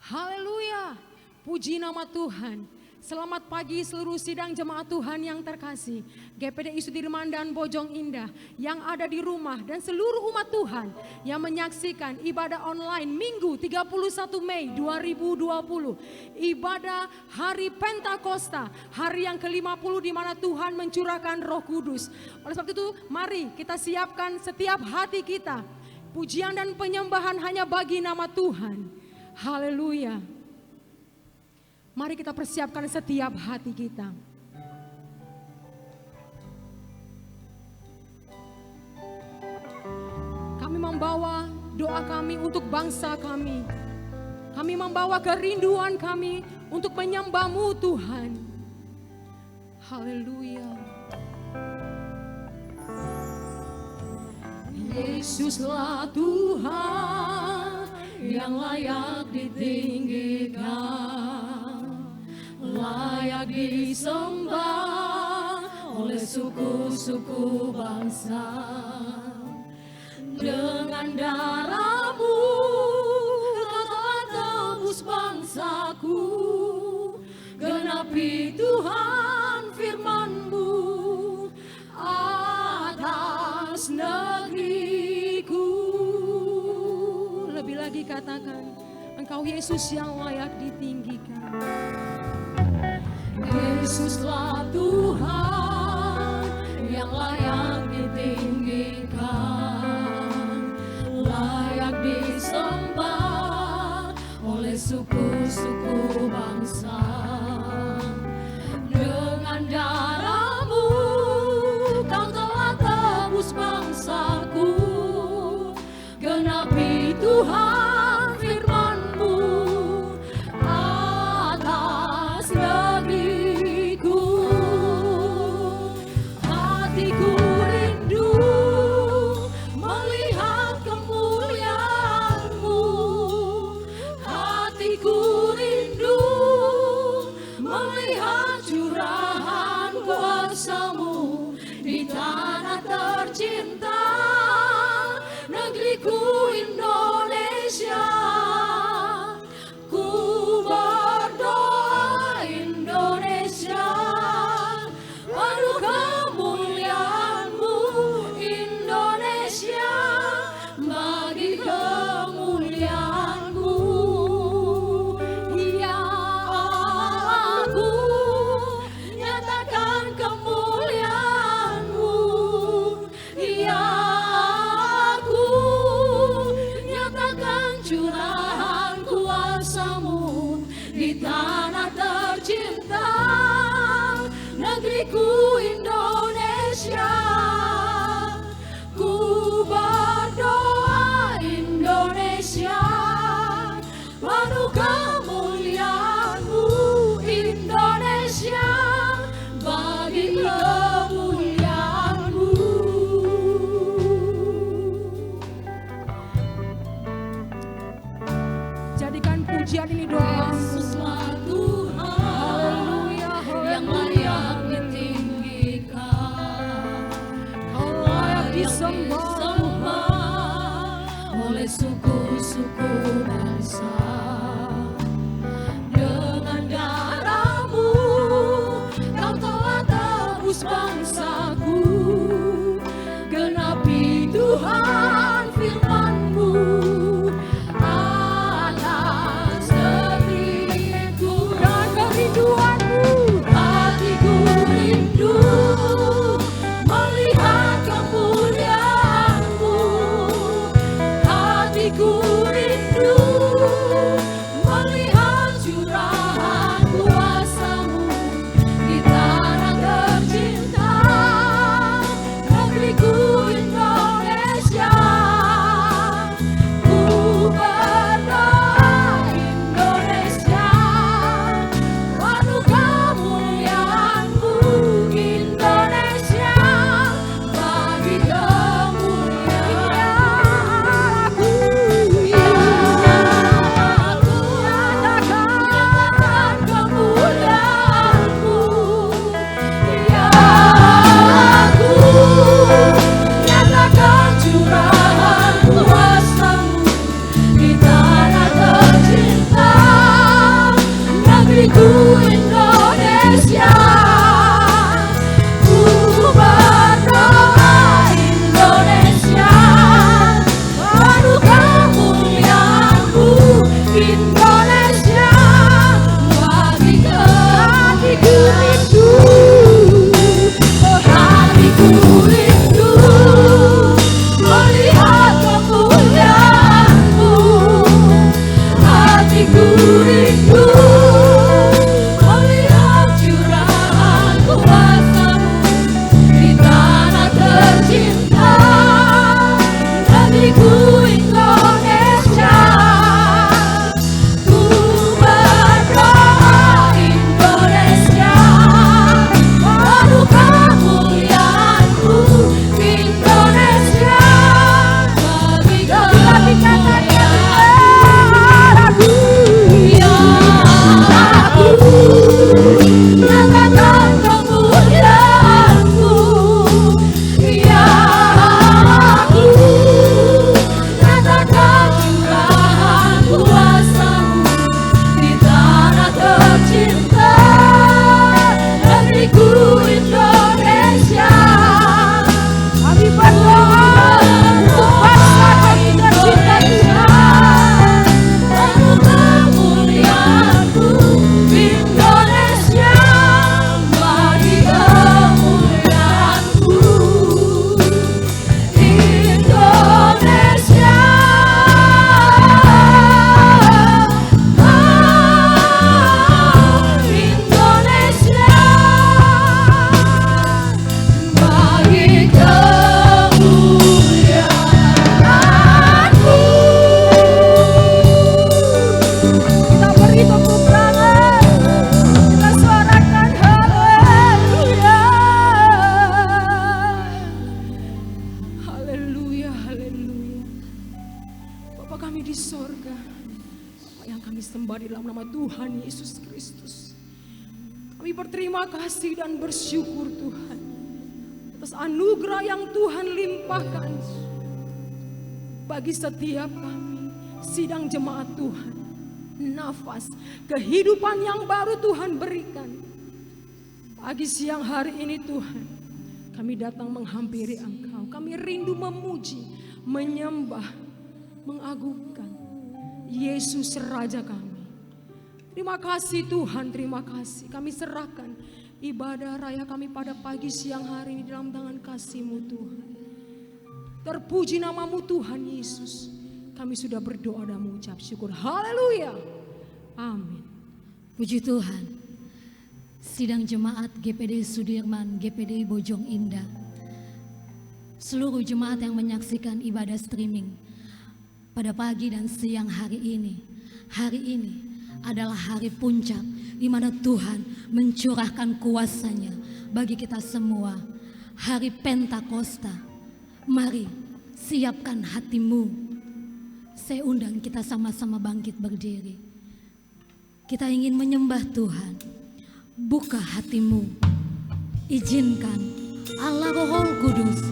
Haleluya, puji nama Tuhan. Selamat pagi seluruh sidang jemaat Tuhan yang terkasih, GPDI Sudirman dan Bojong Indah yang ada di rumah dan seluruh umat Tuhan yang menyaksikan ibadah online Minggu 31 Mei 2020. Ibadah hari Pentakosta, hari yang ke-50 di mana Tuhan mencurahkan Roh Kudus. Oleh sebab itu, mari kita siapkan setiap hati kita. Pujian dan penyembahan hanya bagi nama Tuhan. Haleluya. Mari kita persiapkan setiap hati kita. Kami membawa doa kami untuk bangsa kami. Kami membawa kerinduan kami untuk menyembah-Mu Tuhan. Haleluya. Yesuslah Tuhan yang layak ditinggikan, layak disembah oleh suku-suku bangsa. Dengan darah-Mu Kau telah tebus bangsaku, genapi Tuhan firman-Mu atas negeriku. Lebih lagi katakan, Engkau Yesus yang layak ditinggikan. Yesuslah Tuhan yang layak ditinggikan, layak disembah oleh suku-suku bangsa. Dengan darah-Mu Kau telah tebus bangsaku, genapi Tuhan firman-Mu atas negeriku. Hatiku rindu melihat kemuliaan-Mu, hatiku rindu melihat curahan kuasa-Mu di tanah tercinta, negeriku Indonesia. Ku berdoa Indonesia, penuh kemuliaan-Mu Indonesia, bagi kemuliaan-Mu. Ya aku nyatakan kemuliaan-Mu, ya aku nyatakan curahan kuasa-Mu di tanah tercinta, negeriku Indonesia. Ku berdoa Indonesia, penuh kemuliaan-Mu Indonesia, bagi kemuliaan-Mu. Jadikan pujian ini doa. Yesuslah Tuhan yang layak ditinggikan, layak disembah oleh suku-suku bangsa. Dengan darah-Mu Kau telah tebus bangsaku, genapi Tuhan firman-Mu atas negeriku. Dan kerinduan-Mu, hatiku rindu melihat kemuliaan-Mu, hatiku rindu kasih dan bersyukur Tuhan atas anugerah yang Tuhan limpahkan bagi setiap kami, sidang jemaat Tuhan. Nafas kehidupan yang baru Tuhan berikan. Pagi siang hari ini Tuhan, kami datang menghampiri Engkau. Kami rindu memuji, menyembah, mengagungkan Yesus Raja kami. Terima kasih Tuhan, terima kasih. Kami serahkan ibadah raya kami pada pagi siang hari ini dalam tangan kasih-Mu Tuhan. Terpuji nama-Mu Tuhan Yesus. Kami sudah berdoa dan mengucap syukur. Haleluya. Amin. Puji Tuhan. Sidang jemaat GPD Sudirman, GPD Bojong Indah. Seluruh jemaat yang menyaksikan ibadah streaming pada pagi dan siang hari ini. Hari ini adalah hari puncak di mana Tuhan mencurahkan kuasa-Nya bagi kita semua. Hari Pentakosta. Mari siapkan hatimu. Saya undang kita sama-sama bangkit berdiri. Kita ingin menyembah Tuhan. Buka hatimu. Izinkan Allah Roh Kudus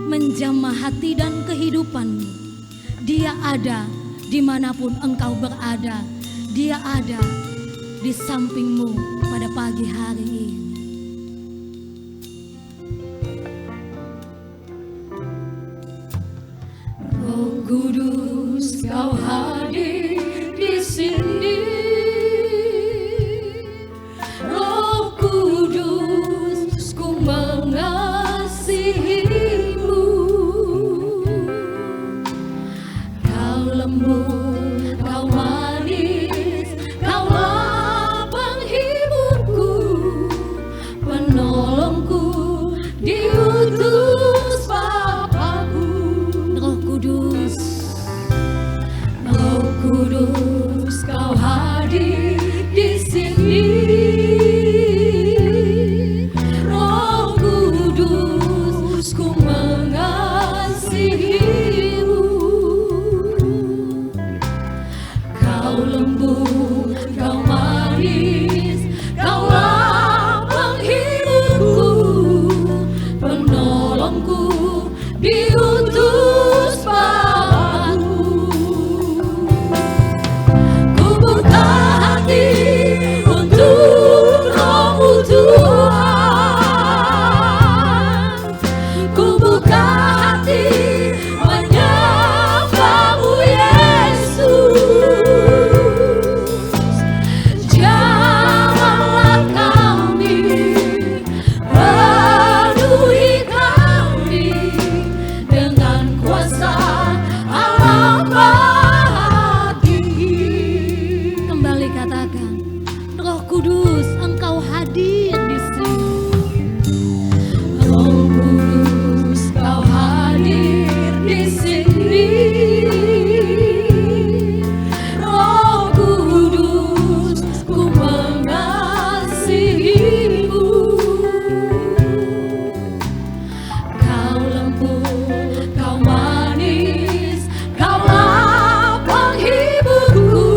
menjamah hati dan kehidupanmu. Dia ada dimanapun engkau berada. Dia ada di sampingmu pada pagi hari ini. Roh Kudus, Kau hadir di sini. Roh Kudus, ku mengasihimu. Kau lembut, Kau manis, Kaulah penghiburku, penolongku, diutus Bapa-Ku. Roh Kudus, Roh Kudus, Kau hadir di sini. Roh Kudus, ku mengasihimu. Kau lembut, Kau manis, Kaulah penghiburku, penolongku, diutus Bapa-Ku. Ku buka hati untuk Roh-Mu Tuhan. Ku buka hati menyembah-Mu Yesus. Jamahlah kami, penuhi kami dengan kuasa Allah Maha Tinggi. Kembali katakan, Roh Kudus, Engkau hadir di sini. Roh Kudus, Kau hadir di sini. Roh Kudus, ku mengasihimu. Kau lembut, Kau manis, Kaulah penghiburku,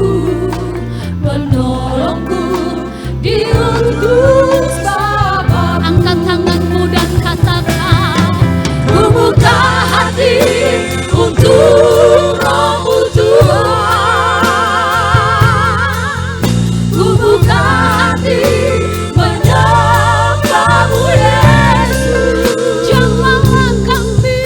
penolongku, diutus Bapa. Angkat tanganmu dan katakan, ku buka hati untuk Roh-Mu Tuhan. Ku buka hati menyembah-Mu Yesus. Jamahlah kami,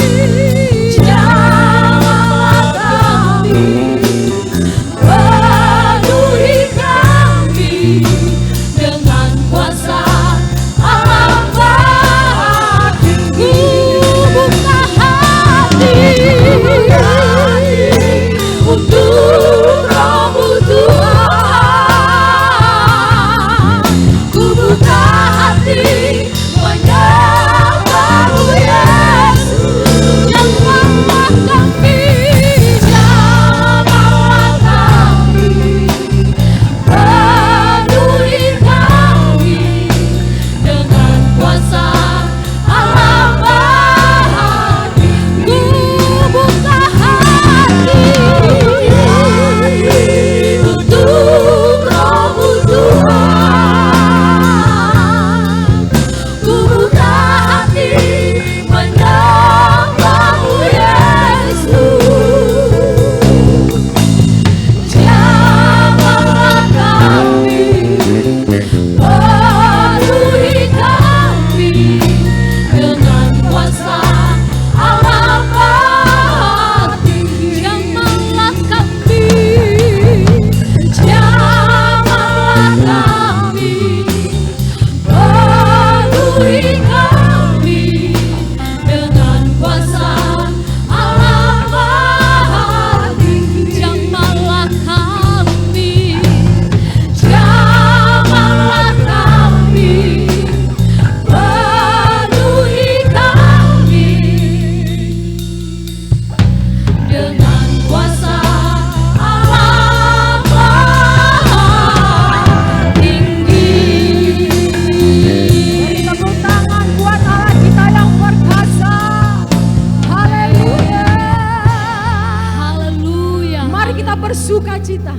bersukacita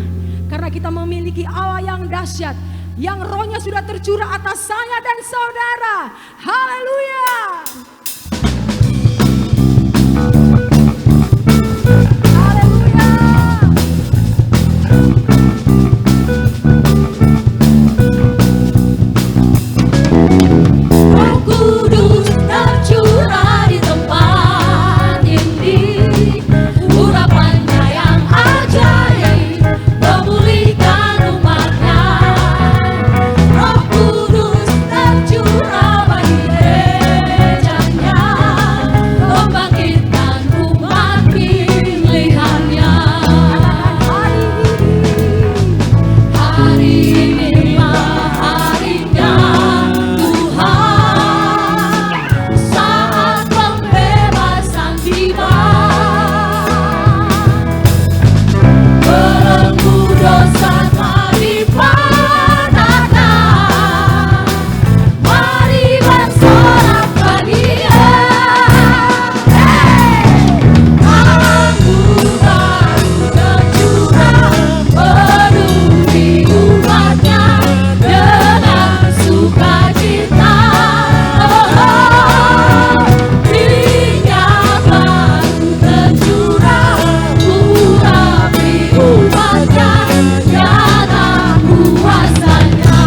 karena kita memiliki Allah yang dahsyat, yang rohnya sudah tercurah atas saya dan saudara. Haleluya. Roh Kudus tercurah di tempat ini, urapannya yang ajaib memulihkan umatnya. Roh Kudus tercurah bagi gerejanya, membangkitkan umat pilihannya. Hari inilah harinya Tuhan, saat pembebasan tiba. Belenggu dosa telah dipatahkan, mari bersorak bagi Dia. Anggur baru tercurah penuhi umatnya dengan sukacita. Minyak baru tercurah urapi umatnya, nyata kuasanya.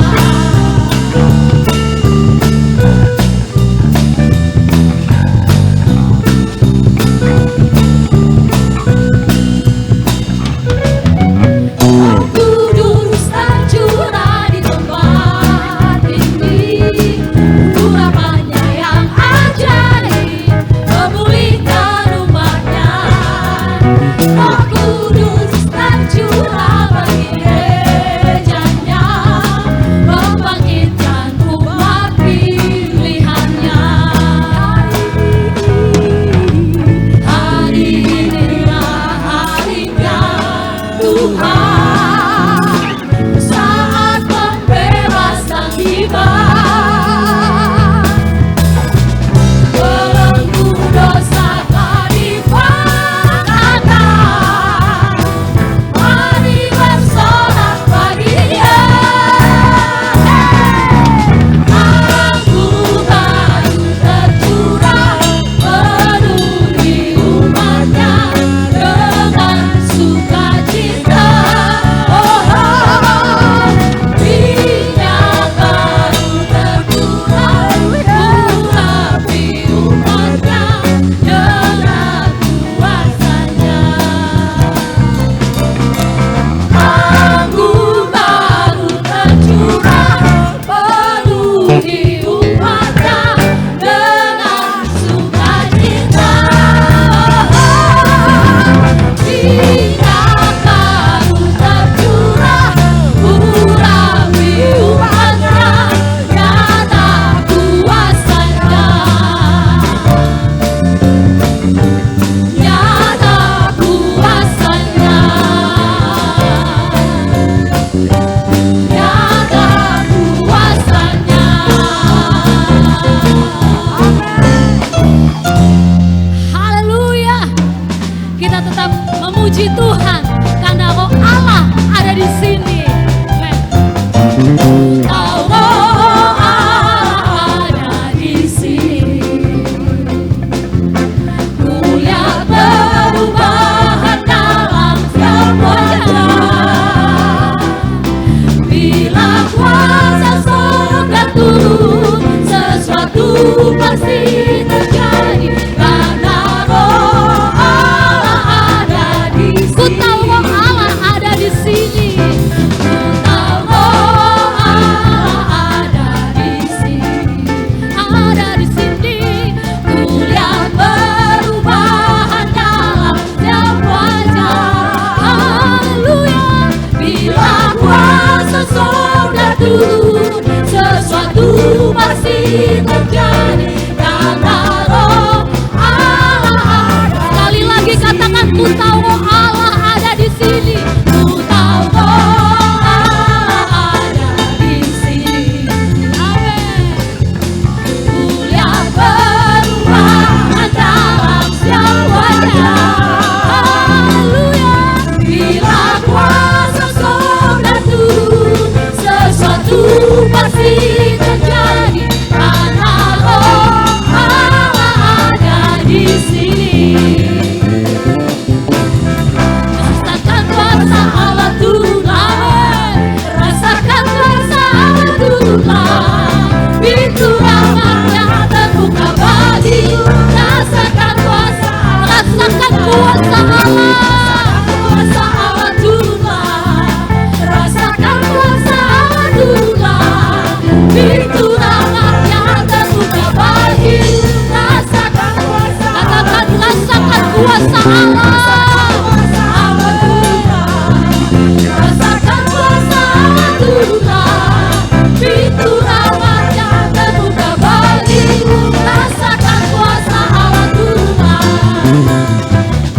Roh Kudus tercurah di tempat ini, urapannya yang ajaib memulihkan umatnya. Roh Kudus tercurah bagi gerejanya, membangkitkan umat pilihannya. Hari inilah harinya Tuhan, saat pembebasan tiba. Belenggu dosa telah dipatahkan, mari bersorak bagi Dia. Anggur baru tercurah penuhi umatnya dengan sukacita. Minyak baru tercurah urapi umatnya dengan kuasanya. Anggur baru tercurah penuhi umatnya dengan sukacita. Minyak baru tercurah urapi umatnya, nyata kuasanya. Nyata kuasanya. Nyata kuasanya. Haleluya. Kita tetap memuji Tuhan karena Roh Allah ada di sini. Roh Allah ada di sini. Mulia perubahan dalam setiap wajah. Bila kuasa surga turun, sesuatu pasti terjadi karena Roh Allah ada di sini. Ku tahu Roh Allah ada di sini. Ku tahu Roh Allah ada di sini. Ada di sini. Ku lihat perubahan dalam setiap wajah. Haleluya. Bila kuasa surga turun, sesuatu pasti terjadi karena Roh Allah ada. Sekali lagi katakan, ku tahu Roh Allah ada di sini. Ku tahu Roh Allah ada di sini. Amin. Ku lihat perubahan dalam setiap wajah. Haleluya. Bila kuasa Allah Tuhan. Rasakan kuasa Allah Tuhan. Pintu rahmatnya terbuka bagimu. Rasakan kuasa Allah Tuhan.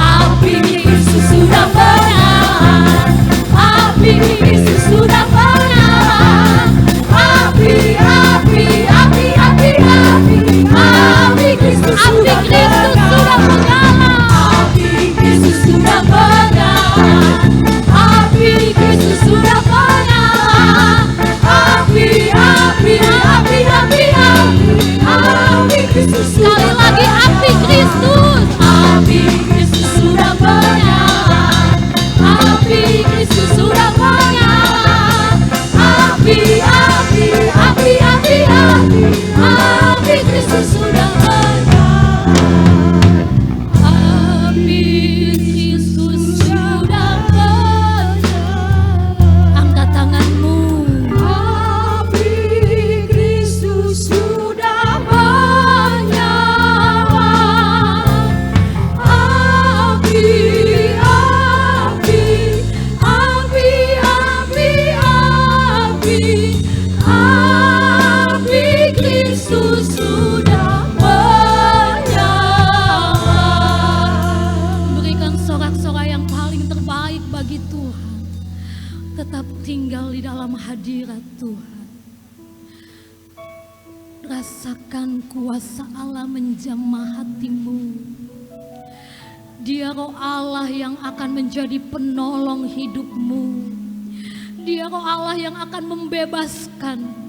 Api Yesus sudah menyala. Api Yesus sudah menyala. Api Kristus sudah menyala. Api Kristus sudah menyala. Api Kristus sudah menyala. Api Kristus. Sekali lagi api Kristus. Api Kristus sudah menyala. Api Kristus sudah menyala. Api Kristus sudah menyala. Api Kristus sudah menyala. Angkat tanganmu. Api Kristus sudah menyala. Api Kristus sudah menyala. Berikan sorak-sorai yang paling terbaik bagi Tuhan. Tetap tinggal di dalam hadirat Tuhan. Rasakan kuasa Allah menjamah hatimu. Dia Roh Allah yang akan menjadi penolong hidupmu. Dia Roh Allah yang akan membebaskan.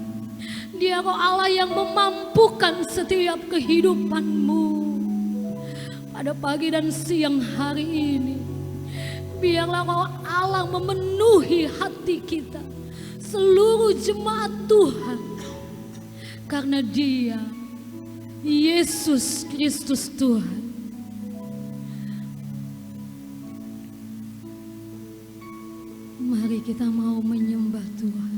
Dia Roh Allah yang memampukan setiap kehidupanmu. Pada pagi dan siang hari ini, biarlah Roh Allah memenuhi hati kita, seluruh jemaat Tuhan. Karena Dia, Yesus Kristus Tuhan. Mari kita mau menyembah Tuhan.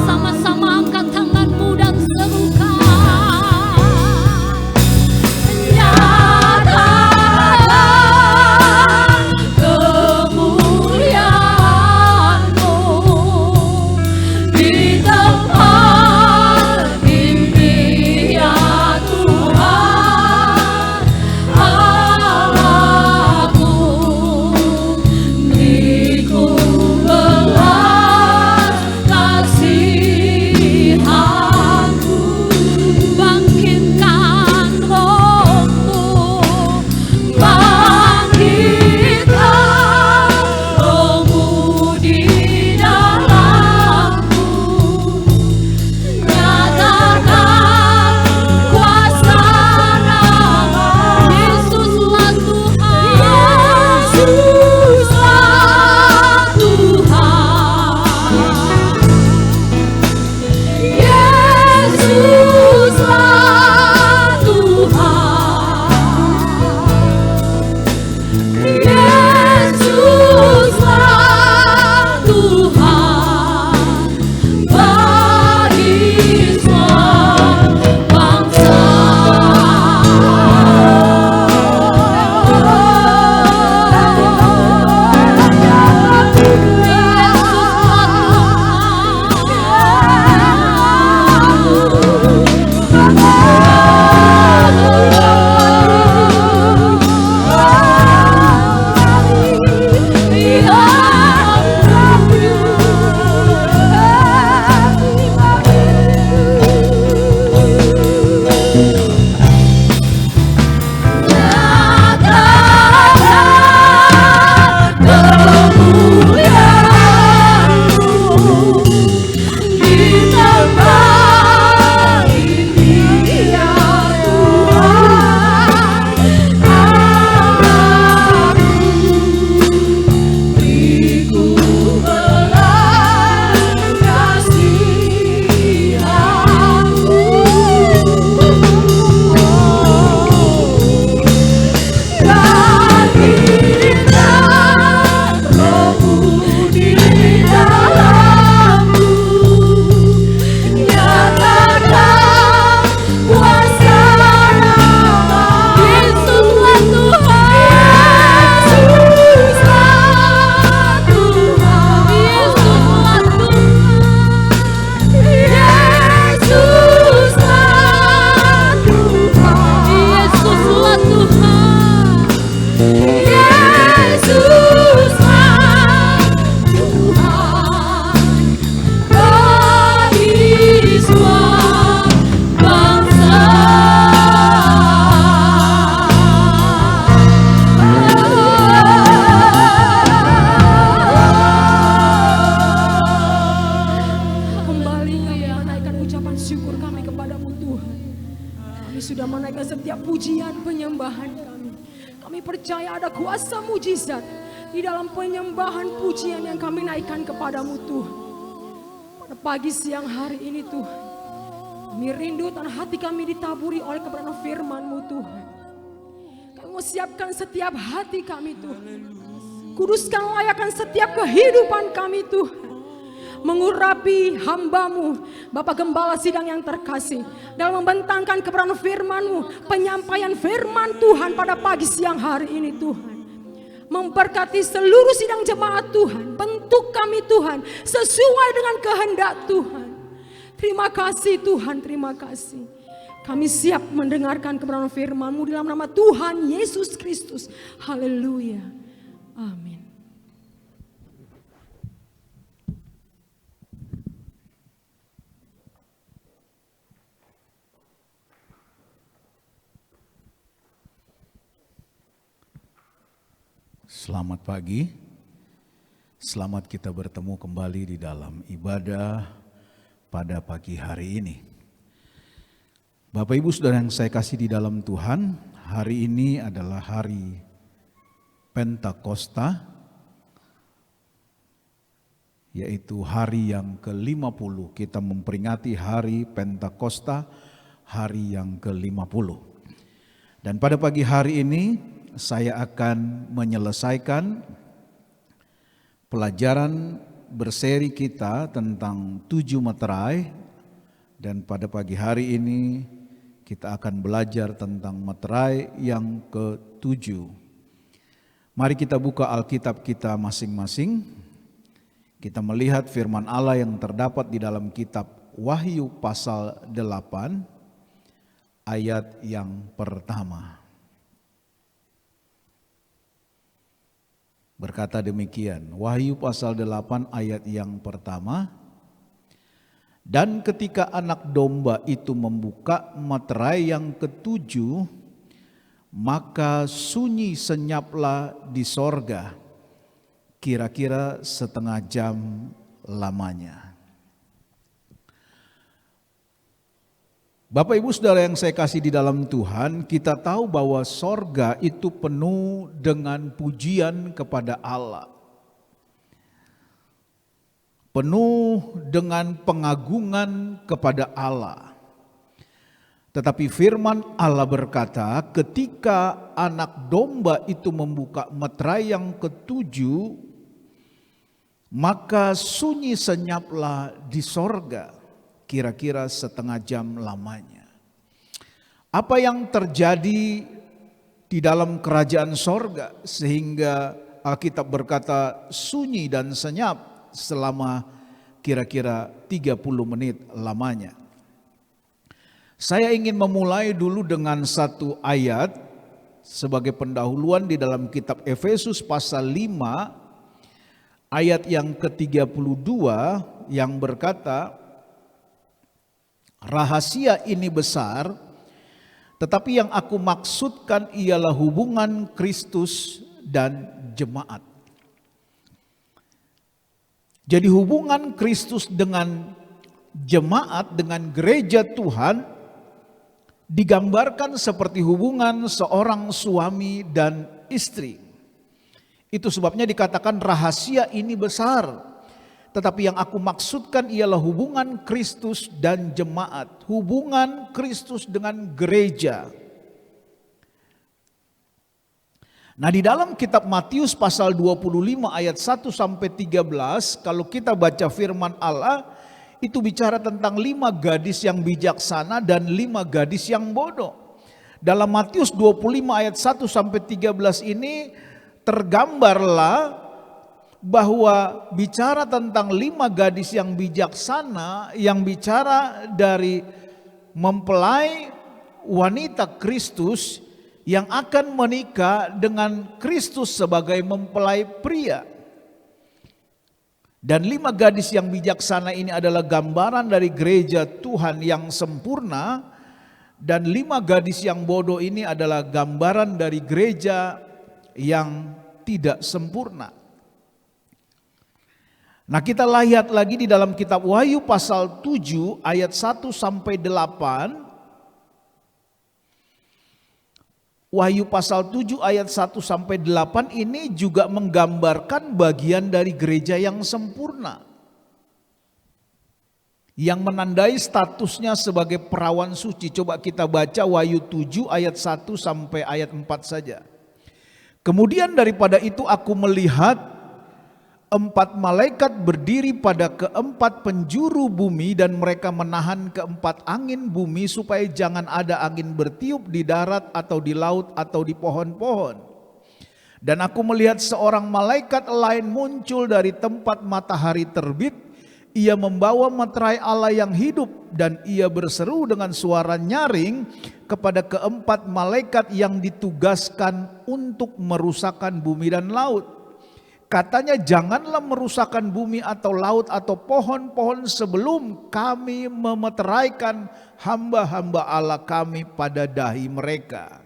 Sama-sama angkat tanganmu dan serukan. percaya ada kuasa mujizat di dalam penyembahan pujian yang kami naikkan kepadamu Tuhan. Pada pagi siang hari ini Tuhan, kami rindu dan hati kami ditaburi oleh kebenaran firman-Mu Tuhan. Kami mau siapkan setiap hati kami Tuhan. Kuduskan layakkan setiap kehidupan kami Tuhan. Mengurapi hamba-Mu, Bapak Gembala Sidang yang terkasih, dalam membentangkan kebenaran firman-Mu, penyampaian firman Tuhan pada pagi siang hari ini Tuhan. Memberkati seluruh sidang jemaat Tuhan, bentuk kami Tuhan sesuai dengan kehendak Tuhan. Terima kasih Tuhan, terima kasih. Kami siap mendengarkan kebenaran firman-Mu dalam nama Tuhan Yesus Kristus. Haleluya. Amin. Selamat pagi, selamat kita bertemu kembali di dalam ibadah pada pagi hari ini. Bapak Ibu Saudara yang saya kasih di dalam Tuhan, hari ini adalah hari Pentakosta, yaitu hari yang ke-50. Kita memperingati hari Pentakosta, hari yang ke-50. Dan pada pagi hari ini, saya akan menyelesaikan pelajaran berseri kita tentang 7 meterai, dan pada pagi hari ini kita akan belajar tentang meterai yang ke-7. Mari kita buka Alkitab kita masing-masing. Kita melihat firman Allah yang terdapat di dalam kitab Wahyu pasal 8 ayat yang pertama. Berkata demikian, Wahyu pasal 8 ayat yang pertama. Dan ketika anak domba itu membuka meterai yang ke-7, maka sunyi senyaplah di sorga, kira-kira setengah jam lamanya. Bapak Ibu Saudara yang saya kasih di dalam Tuhan, kita tahu bahwa sorga itu penuh dengan pujian kepada Allah. Penuh dengan pengagungan kepada Allah. Tetapi firman Allah berkata, ketika anak domba itu membuka meterai yang ke-7, maka sunyi senyaplah di sorga, kira-kira setengah jam lamanya. Apa yang terjadi di dalam kerajaan sorga sehingga Alkitab berkata sunyi dan senyap selama kira-kira 30 menit lamanya. Saya ingin memulai dulu dengan satu ayat sebagai pendahuluan di dalam kitab Efesus pasal 5 ayat yang ke-32 yang berkata, rahasia ini besar, tetapi yang aku maksudkan ialah hubungan Kristus dan jemaat. Jadi hubungan Kristus dengan jemaat, dengan gereja Tuhan, digambarkan seperti hubungan seorang suami dan istri. Itu sebabnya dikatakan rahasia ini besar. Tetapi yang aku maksudkan ialah hubungan Kristus dan jemaat. Hubungan Kristus dengan gereja. Nah, di dalam kitab Matius pasal 25 ayat 1 sampai 13, kalau kita baca firman Allah, itu bicara tentang 5 gadis yang bijaksana dan 5 gadis yang bodoh. Dalam Matius 25 ayat 1 sampai 13 ini tergambarlah bahwa bicara tentang 5 gadis yang bijaksana, yang bicara dari mempelai wanita Kristus yang akan menikah dengan Kristus sebagai mempelai pria. Dan 5 gadis yang bijaksana ini adalah gambaran dari gereja Tuhan yang sempurna, dan 5 gadis yang bodoh ini adalah gambaran dari gereja yang tidak sempurna. Nah, kita lihat lagi di dalam kitab Wahyu pasal 7 ayat 1 sampai 8. Wahyu pasal 7 ayat 1 sampai 8 ini juga menggambarkan bagian dari gereja yang sempurna, yang menandai statusnya sebagai perawan suci. Coba kita baca Wahyu 7 ayat 1 sampai ayat 4 saja. Kemudian daripada itu aku melihat 4 malaikat berdiri pada ke-4 penjuru bumi, dan mereka menahan ke-4 angin bumi supaya jangan ada angin bertiup di darat atau di laut atau di pohon-pohon. Dan aku melihat seorang malaikat lain muncul dari tempat matahari terbit. Ia membawa meterai Allah yang hidup, dan ia berseru dengan suara nyaring kepada ke-4 malaikat yang ditugaskan untuk merusakkan bumi dan laut. Katanya, janganlah merusakkan bumi atau laut atau pohon-pohon sebelum kami memeteraikan hamba-hamba Allah kami pada dahi mereka.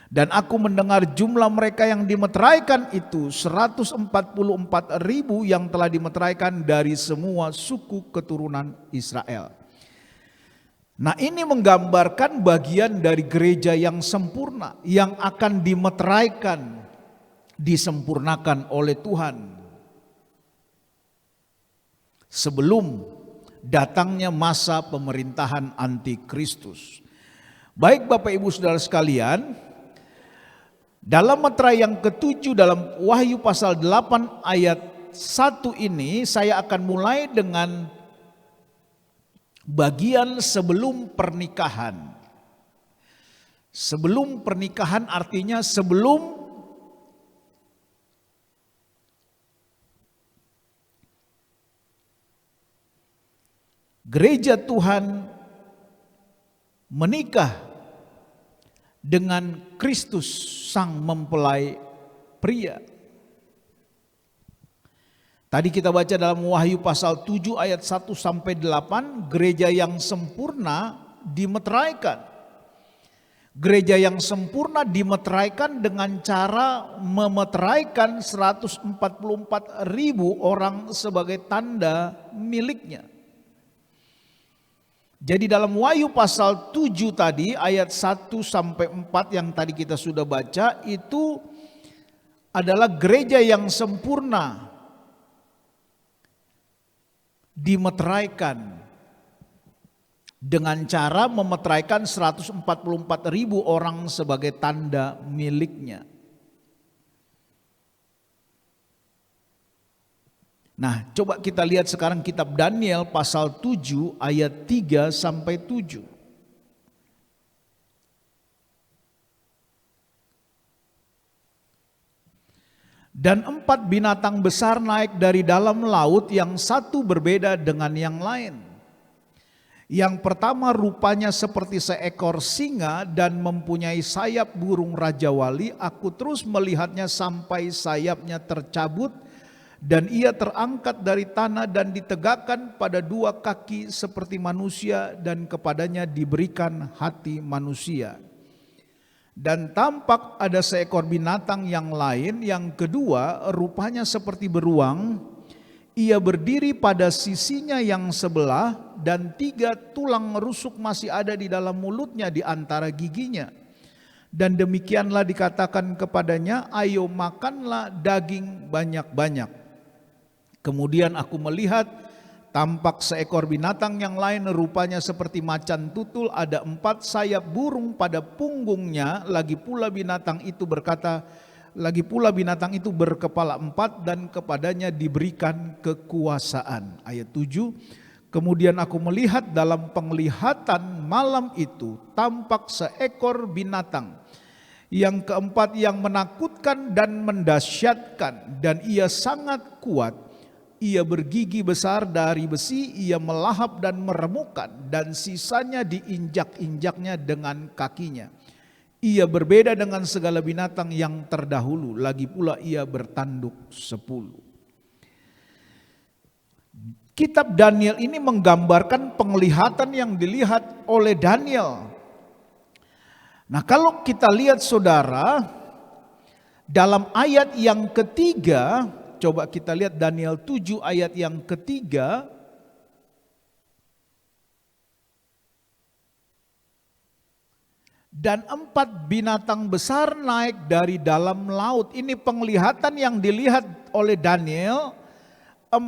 Dan aku mendengar jumlah mereka yang dimeteraikan itu 144.000 yang telah dimeteraikan dari semua suku keturunan Israel. Nah, ini menggambarkan bagian dari gereja yang sempurna, yang akan dimeteraikan, disempurnakan oleh Tuhan sebelum datangnya masa pemerintahan antikristus. Baik Bapak Ibu Saudara sekalian, dalam meterai yang ke-7 dalam Wahyu pasal 8 ayat 1 ini saya akan mulai dengan bagian sebelum pernikahan. Sebelum pernikahan artinya sebelum gereja Tuhan menikah dengan Kristus sang mempelai pria. Tadi kita baca dalam Wahyu pasal 7 ayat 1 sampai 8, gereja yang sempurna dimeteraikan. Gereja yang sempurna dimeteraikan dengan cara memeteraikan 144.000 orang sebagai tanda miliknya. Jadi dalam Wahyu pasal 7 tadi ayat 1 sampai 4 yang tadi kita sudah baca itu adalah gereja yang sempurna dimeteraikan dengan cara memeteraikan 144.000 orang sebagai tanda miliknya. Nah, coba kita lihat sekarang kitab Daniel pasal 7 ayat 3 sampai 7. Dan 4 binatang besar naik dari dalam laut, yang satu berbeda dengan yang lain. Yang pertama rupanya seperti seekor singa dan mempunyai sayap burung rajawali. Aku terus melihatnya sampai sayapnya tercabut dan ia terangkat dari tanah dan ditegakkan pada 2 kaki seperti manusia, dan kepadanya diberikan hati manusia. Dan tampak ada seekor binatang yang lain, yang kedua rupanya seperti beruang. Ia berdiri pada sisinya yang sebelah, dan 3 tulang rusuk masih ada di dalam mulutnya di antara giginya. Dan demikianlah dikatakan kepadanya, ayo makanlah daging banyak-banyak. Kemudian aku melihat tampak seekor binatang yang lain, rupanya seperti macan tutul, ada 4 sayap burung pada punggungnya. Lagi pula binatang itu berkepala 4 dan kepadanya diberikan kekuasaan. Ayat 7. Kemudian aku melihat dalam penglihatan malam itu tampak seekor binatang yang keempat yang menakutkan dan mendahsyatkan, dan ia sangat kuat. Ia bergigi besar dari besi, ia melahap dan meremukkan, dan sisanya diinjak-injaknya dengan kakinya. Ia berbeda dengan segala binatang yang terdahulu, lagi pula ia bertanduk 10. Kitab Daniel ini menggambarkan penglihatan yang dilihat oleh Daniel. Nah, kalau kita lihat saudara, dalam ayat yang ketiga, coba kita lihat Daniel 7 ayat yang ketiga. Dan 4 binatang besar naik dari dalam laut. Ini penglihatan yang dilihat oleh Daniel. 4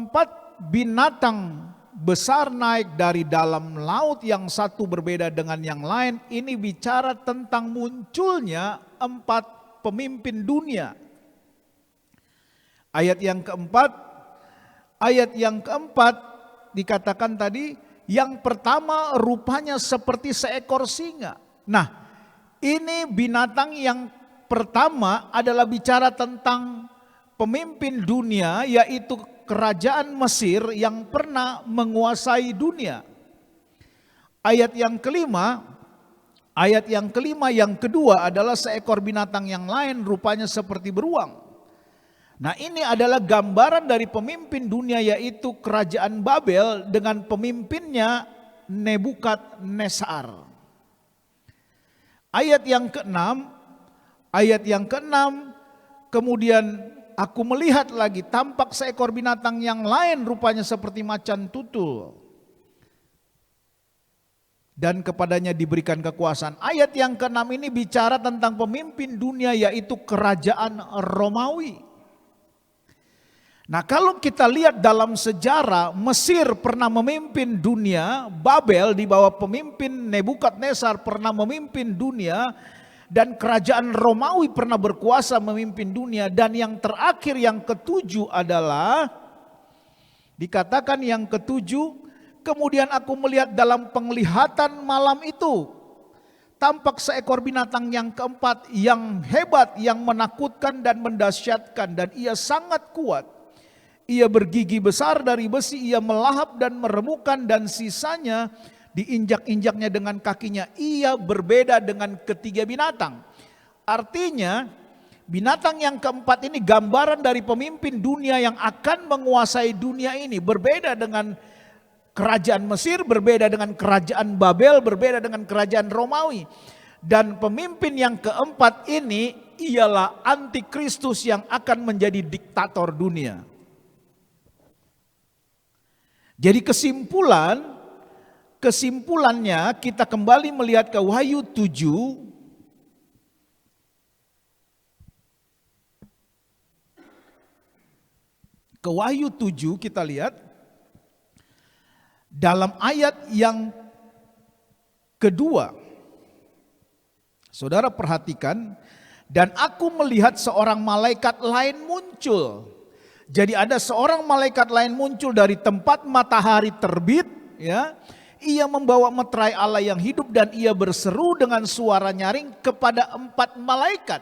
binatang besar naik dari dalam laut, yang satu berbeda dengan yang lain. Ini bicara tentang munculnya 4 pemimpin dunia. Ayat yang keempat dikatakan tadi, yang pertama rupanya seperti seekor singa. Nah, ini binatang yang pertama adalah bicara tentang pemimpin dunia, yaitu kerajaan Mesir yang pernah menguasai dunia. Ayat yang kelima yang kedua adalah seekor binatang yang lain, rupanya seperti beruang. Nah, ini adalah gambaran dari pemimpin dunia, yaitu kerajaan Babel dengan pemimpinnya Nebukadnezar. Ayat yang keenam, kemudian aku melihat lagi tampak seekor binatang yang lain, rupanya seperti macan tutul, dan kepadanya diberikan kekuasaan. Ayat yang keenam ini bicara tentang pemimpin dunia, yaitu kerajaan Romawi. Nah, kalau kita lihat dalam sejarah, Mesir pernah memimpin dunia, Babel di bawah pemimpin Nebukadnezar pernah memimpin dunia, dan kerajaan Romawi pernah berkuasa memimpin dunia. Dan yang terakhir, yang ketujuh adalah, dikatakan yang ketujuh, kemudian aku melihat dalam penglihatan malam itu, tampak seekor binatang yang keempat, yang hebat, yang menakutkan dan mendahsyatkan, dan ia sangat kuat. Ia bergigi besar dari besi, ia melahap dan meremukkan, dan sisanya diinjak-injaknya dengan kakinya. Ia berbeda dengan ketiga binatang. Artinya binatang yang keempat ini gambaran dari pemimpin dunia yang akan menguasai dunia ini. Berbeda dengan kerajaan Mesir, berbeda dengan kerajaan Babel, berbeda dengan kerajaan Romawi. Dan pemimpin yang keempat ini ialah antikristus yang akan menjadi diktator dunia. Jadi kesimpulannya kita kembali melihat ke Wahyu 7. Ke Wahyu 7 kita lihat dalam ayat yang kedua. Saudara perhatikan, dan aku melihat seorang malaikat lain muncul. Jadi ada seorang malaikat lain muncul dari tempat matahari terbit, ya. Ia membawa meterai Allah yang hidup dan ia berseru dengan suara nyaring kepada 4 malaikat.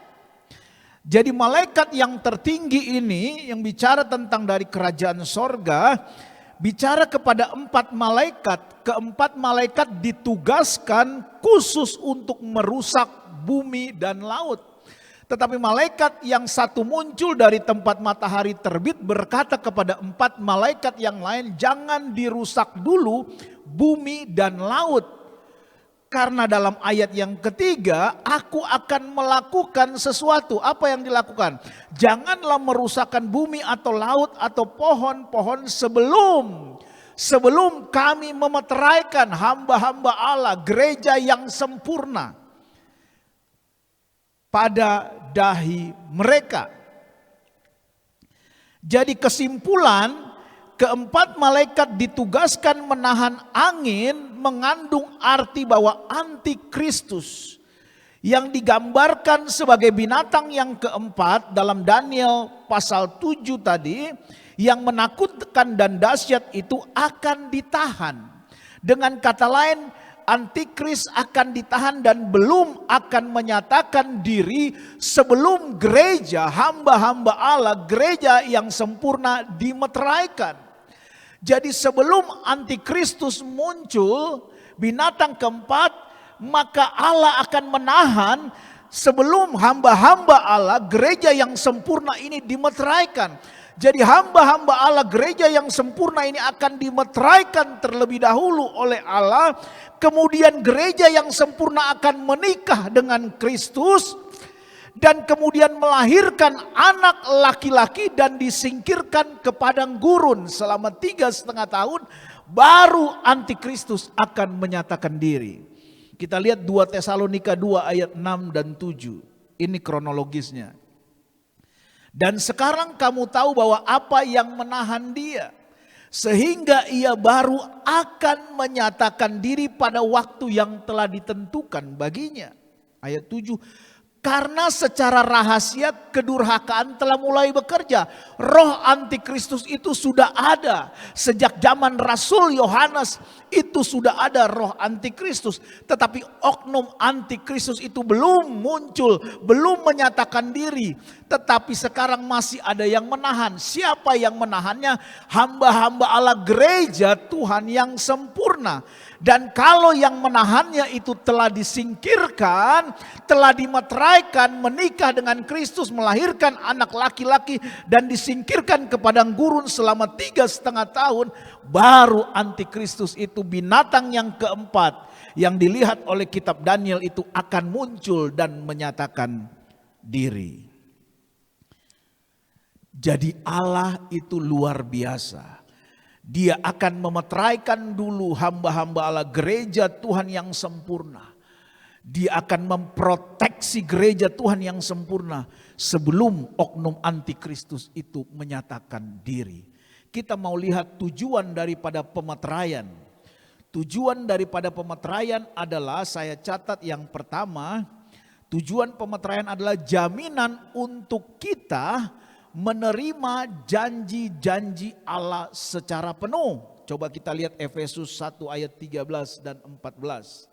Jadi malaikat yang tertinggi ini yang bicara tentang dari kerajaan sorga, bicara kepada 4 malaikat. Keempat malaikat ditugaskan khusus untuk merusak bumi dan laut. Tetapi malaikat yang satu muncul dari tempat matahari terbit berkata kepada 4 malaikat yang lain, jangan dirusak dulu bumi dan laut. Karena dalam ayat yang ketiga, aku akan melakukan sesuatu. Apa yang dilakukan? Janganlah merusakkan bumi atau laut atau pohon-pohon sebelum kami memeteraikan hamba-hamba Allah, gereja yang sempurna pada dahi mereka. Jadi kesimpulan, keempat malaikat ditugaskan menahan angin mengandung arti bahwa antikristus yang digambarkan sebagai binatang yang keempat dalam Daniel pasal 7 tadi, yang menakutkan dan dahsyat itu akan ditahan. Dengan kata lain, antikris akan ditahan dan belum akan menyatakan diri sebelum gereja, hamba-hamba Allah, gereja yang sempurna dimeteraikan. Jadi sebelum antikristus muncul, binatang keempat, maka Allah akan menahan sebelum hamba-hamba Allah, gereja yang sempurna ini dimeteraikan. Jadi hamba-hamba Allah, gereja yang sempurna ini akan dimeteraikan terlebih dahulu oleh Allah. Kemudian gereja yang sempurna akan menikah dengan Kristus. Dan kemudian melahirkan anak laki-laki dan disingkirkan ke padang gurun selama 3,5 tahun. Baru antikristus akan menyatakan diri. Kita lihat 2 Tesalonika 2 ayat 6 dan 7. Ini kronologisnya. Dan sekarang kamu tahu bahwa apa yang menahan dia, sehingga ia baru akan menyatakan diri pada waktu yang telah ditentukan baginya. Ayat 7. Karena secara rahasia kedurhakaan telah mulai bekerja. Roh antikristus itu sudah ada. Sejak zaman Rasul Yohanes itu sudah ada roh antikristus. Tetapi oknum antikristus itu belum muncul, belum menyatakan diri. Tetapi sekarang masih ada yang menahan. Siapa yang menahannya? Hamba-hamba Allah, gereja Tuhan yang sempurna. Dan kalau yang menahannya itu telah disingkirkan, telah dimeteraikan, menikah dengan Kristus, melahirkan anak laki-laki dan disingkirkan ke padang gurun selama 3,5 tahun, baru antikristus itu, binatang yang keempat yang dilihat oleh kitab Daniel itu akan muncul dan menyatakan diri. Jadi Allah itu luar biasa. Dia akan memeteraikan dulu hamba-hamba Allah, gereja Tuhan yang sempurna. Dia akan memproteksi gereja Tuhan yang sempurna sebelum oknum antikristus itu menyatakan diri. Kita mau lihat tujuan daripada pemeteraian. Tujuan daripada pemeteraian adalah, saya catat yang pertama, Tujuan pemeteraian adalah jaminan untuk kita menerima janji-janji Allah secara penuh. Coba kita lihat Efesus 1 ayat 13 dan 14.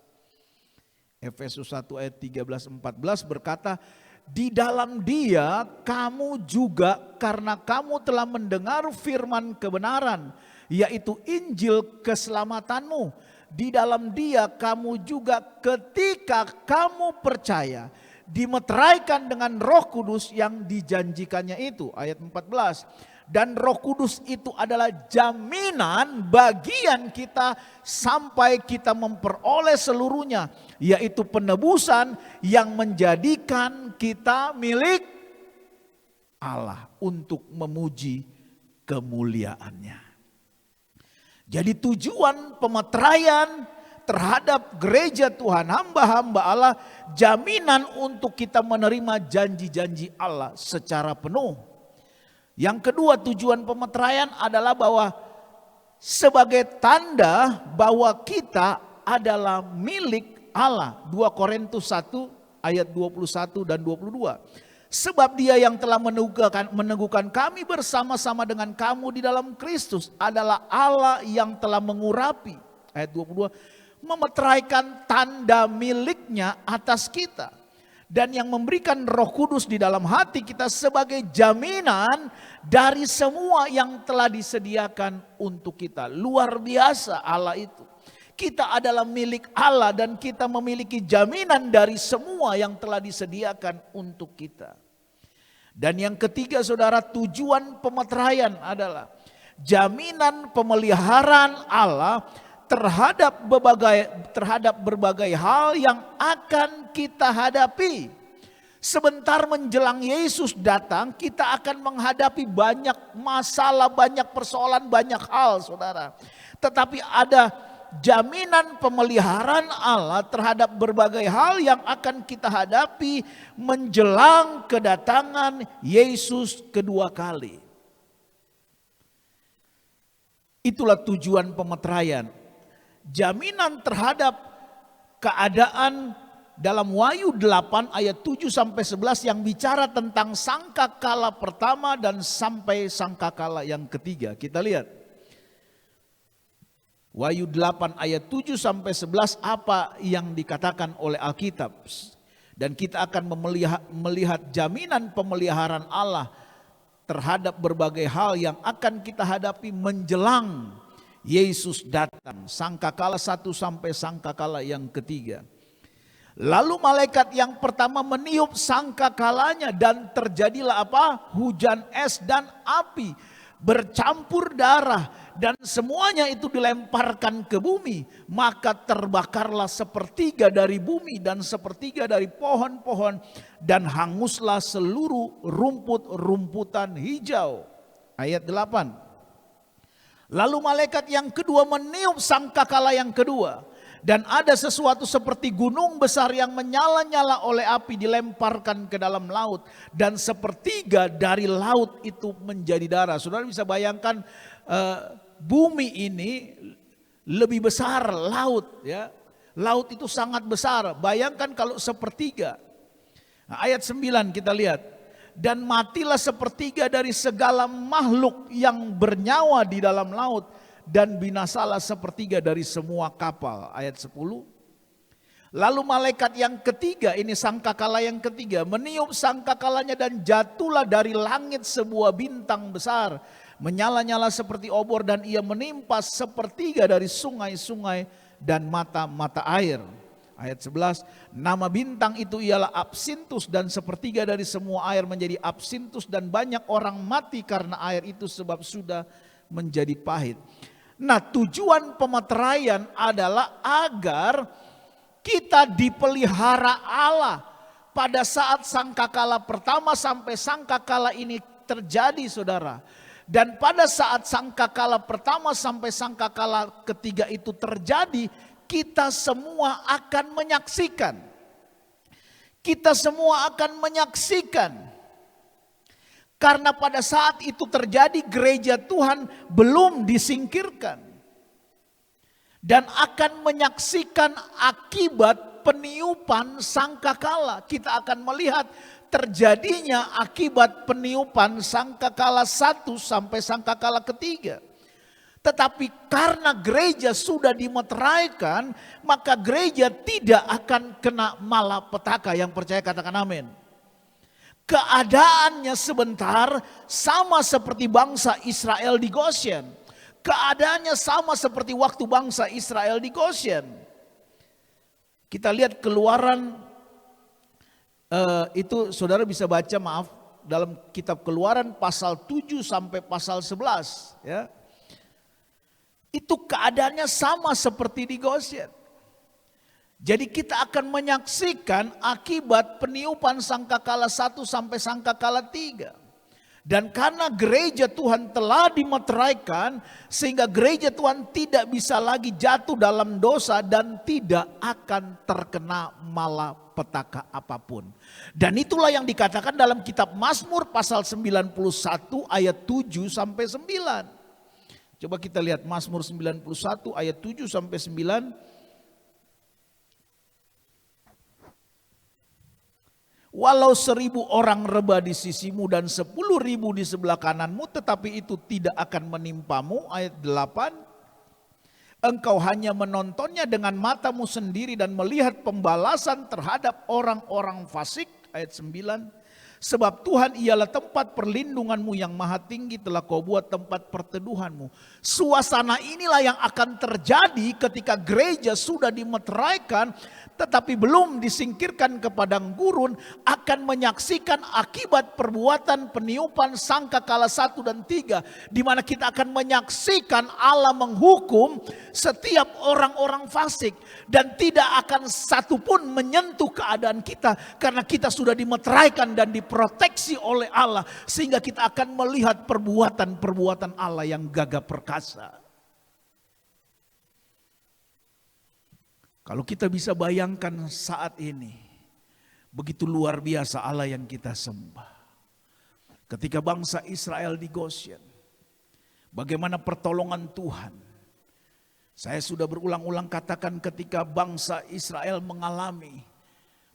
Efesus 1 ayat 13-14 berkata, di dalam Dia kamu juga, karena kamu telah mendengar firman kebenaran, yaitu Injil keselamatanmu. Di dalam Dia kamu juga ketika kamu percaya dimeteraikan dengan Roh Kudus yang dijanjikannya itu. Ayat 14. Dan Roh Kudus itu adalah jaminan bagian kita sampai kita memperoleh seluruhnya, yaitu penebusan yang menjadikan kita milik Allah untuk memuji kemuliaannya. Jadi tujuan pemeteraian terhadap gereja Tuhan, hamba-hamba Allah, jaminan untuk kita menerima janji-janji Allah secara penuh. Yang kedua, tujuan pemeteraian adalah bahwa sebagai tanda bahwa kita adalah milik Allah. 2 Korintus 1 ayat 21 dan 22. Sebab Dia yang telah meneguhkan kami bersama-sama dengan kamu di dalam Kristus adalah Allah yang telah mengurapi. Ayat 22. Memeteraikan tanda miliknya atas kita. Dan yang memberikan Roh Kudus di dalam hati kita sebagai jaminan dari semua yang telah disediakan untuk kita. Luar biasa Allah itu. Kita adalah milik Allah dan kita memiliki jaminan dari semua yang telah disediakan untuk kita. Dan yang ketiga saudara, tujuan pemeteraian adalah jaminan pemeliharaan Allah terhadap berbagai hal yang akan kita hadapi. Sebentar menjelang Yesus datang, kita akan menghadapi banyak masalah, banyak persoalan, banyak hal saudara. Tetapi ada jaminan pemeliharaan Allah terhadap berbagai hal yang akan kita hadapi menjelang kedatangan Yesus kedua kali. Itulah tujuan pemeteraian. Jaminan terhadap keadaan dalam Wahyu 8 ayat 7 sampai 11 yang bicara tentang sangkakala pertama dan sampai sangkakala yang ketiga. Kita lihat. Wahyu 8 ayat 7 sampai 11 apa yang dikatakan oleh Alkitab. Dan kita akan melihat jaminan pemeliharaan Allah terhadap berbagai hal yang akan kita hadapi menjelang Yesus datang. Sangkakala 1 sampai sangkakala yang ketiga. Lalu malaikat yang pertama meniup sangkakalanya dan terjadilah apa? Hujan es dan api bercampur darah dan semuanya itu dilemparkan ke bumi. Maka terbakarlah sepertiga dari bumi dan sepertiga dari pohon-pohon dan hanguslah seluruh rumput-rumputan hijau. Ayat 8. Lalu malaikat yang kedua meniup sangkakala yang kedua. Dan ada sesuatu seperti gunung besar yang menyala-nyala oleh api dilemparkan ke dalam laut. Dan sepertiga dari laut itu menjadi darah. Saudara bisa bayangkan bumi ini lebih besar laut. Ya. Laut itu sangat besar. Bayangkan kalau sepertiga. Nah, ayat 9 kita lihat. Dan matilah sepertiga dari segala makhluk yang bernyawa di dalam laut. Dan binasalah sepertiga dari semua kapal. Ayat 10. Lalu malaikat yang ketiga, ini sangkakala yang ketiga, meniup sangkakalanya dan jatuhlah dari langit sebuah bintang besar. Menyala-nyala seperti obor dan ia menimpa sepertiga dari sungai-sungai dan mata-mata air. Ayat 11, nama bintang itu ialah Absintus dan sepertiga dari semua air menjadi Absintus dan banyak orang mati karena air itu sebab sudah menjadi pahit. Nah, tujuan pemeteraian adalah agar kita dipelihara Allah pada saat sangkakala pertama sampai sangkakala ini terjadi, saudara. Dan pada saat sangkakala pertama sampai sangkakala ketiga itu terjadi, kita semua akan menyaksikan. Kita semua akan menyaksikan. Karena pada saat itu terjadi gereja Tuhan belum disingkirkan. dan akan menyaksikan akibat peniupan sangkakala. Kita akan melihat terjadinya akibat peniupan sangkakala 1 sampai sangkakala ketiga. Tetapi karena gereja sudah dimeteraikan, maka gereja tidak akan kena malapetaka. Yang percaya katakan amin. Keadaannya sebentar sama seperti bangsa Israel di Goshen. Keadaannya sama seperti waktu bangsa Israel di Goshen. Kita lihat Keluaran, itu saudara bisa baca dalam kitab Keluaran pasal 7 sampai pasal 11. Ya. Itu keadaannya sama seperti di Goshen. Jadi kita akan menyaksikan akibat peniupan sangkakala 1 sampai sangkakala 3. Dan karena gereja Tuhan telah dimeteraikan, sehingga gereja Tuhan tidak bisa lagi jatuh dalam dosa dan tidak akan terkena malapetaka apapun. Dan itulah yang dikatakan dalam kitab Mazmur pasal 91 ayat 7 sampai 9. Coba kita lihat Mazmur 91 ayat 7 sampai 9. Walau 1000 orang rebah di sisimu dan 10.000 di sebelah kananmu, tetapi itu tidak akan menimpamu. Ayat 8. Engkau hanya menontonnya dengan matamu sendiri dan melihat pembalasan terhadap orang-orang fasik. Ayat 9. Sebab Tuhan ialah tempat perlindunganmu, yang maha tinggi telah kau buat tempat perteduhanmu. Suasana inilah yang akan terjadi ketika gereja sudah dimeteraikan tetapi belum disingkirkan ke padang gurun, akan menyaksikan akibat perbuatan peniupan sangkakala 1 dan 3, di mana kita akan menyaksikan Allah menghukum setiap orang-orang fasik, dan tidak akan satupun menyentuh keadaan kita karena kita sudah dimeteraikan dan diproteksi oleh Allah, sehingga kita akan melihat perbuatan-perbuatan Allah yang gagah perkasa. Kalau kita bisa bayangkan saat ini, begitu luar biasa Allah yang kita sembah. Ketika bangsa Israel di Goshen, bagaimana pertolongan Tuhan. Saya sudah berulang-ulang katakan, ketika bangsa Israel mengalami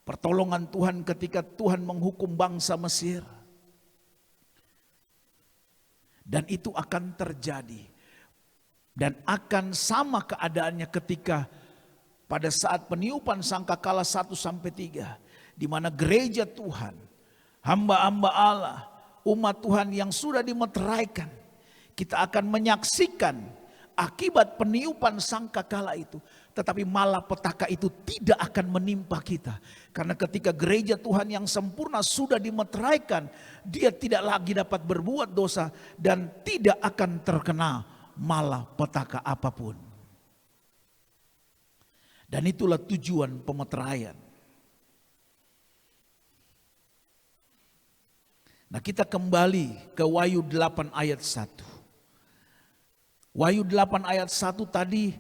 pertolongan Tuhan ketika Tuhan menghukum bangsa Mesir. Dan itu akan terjadi. Dan akan sama keadaannya ketika pada saat peniupan sangkakala 1 sampai 3, di mana gereja Tuhan, hamba-hamba Allah, umat Tuhan yang sudah dimeteraikan, kita akan menyaksikan akibat peniupan sangkakala itu. Tetapi malapetaka itu tidak akan menimpa kita. Karena ketika gereja Tuhan yang sempurna sudah dimeteraikan, dia tidak lagi dapat berbuat dosa dan tidak akan terkena malapetaka apapun. Dan itulah tujuan pemeteraian. Nah, kita kembali ke Wahyu 8 ayat 1. Wahyu 8 ayat 1 tadi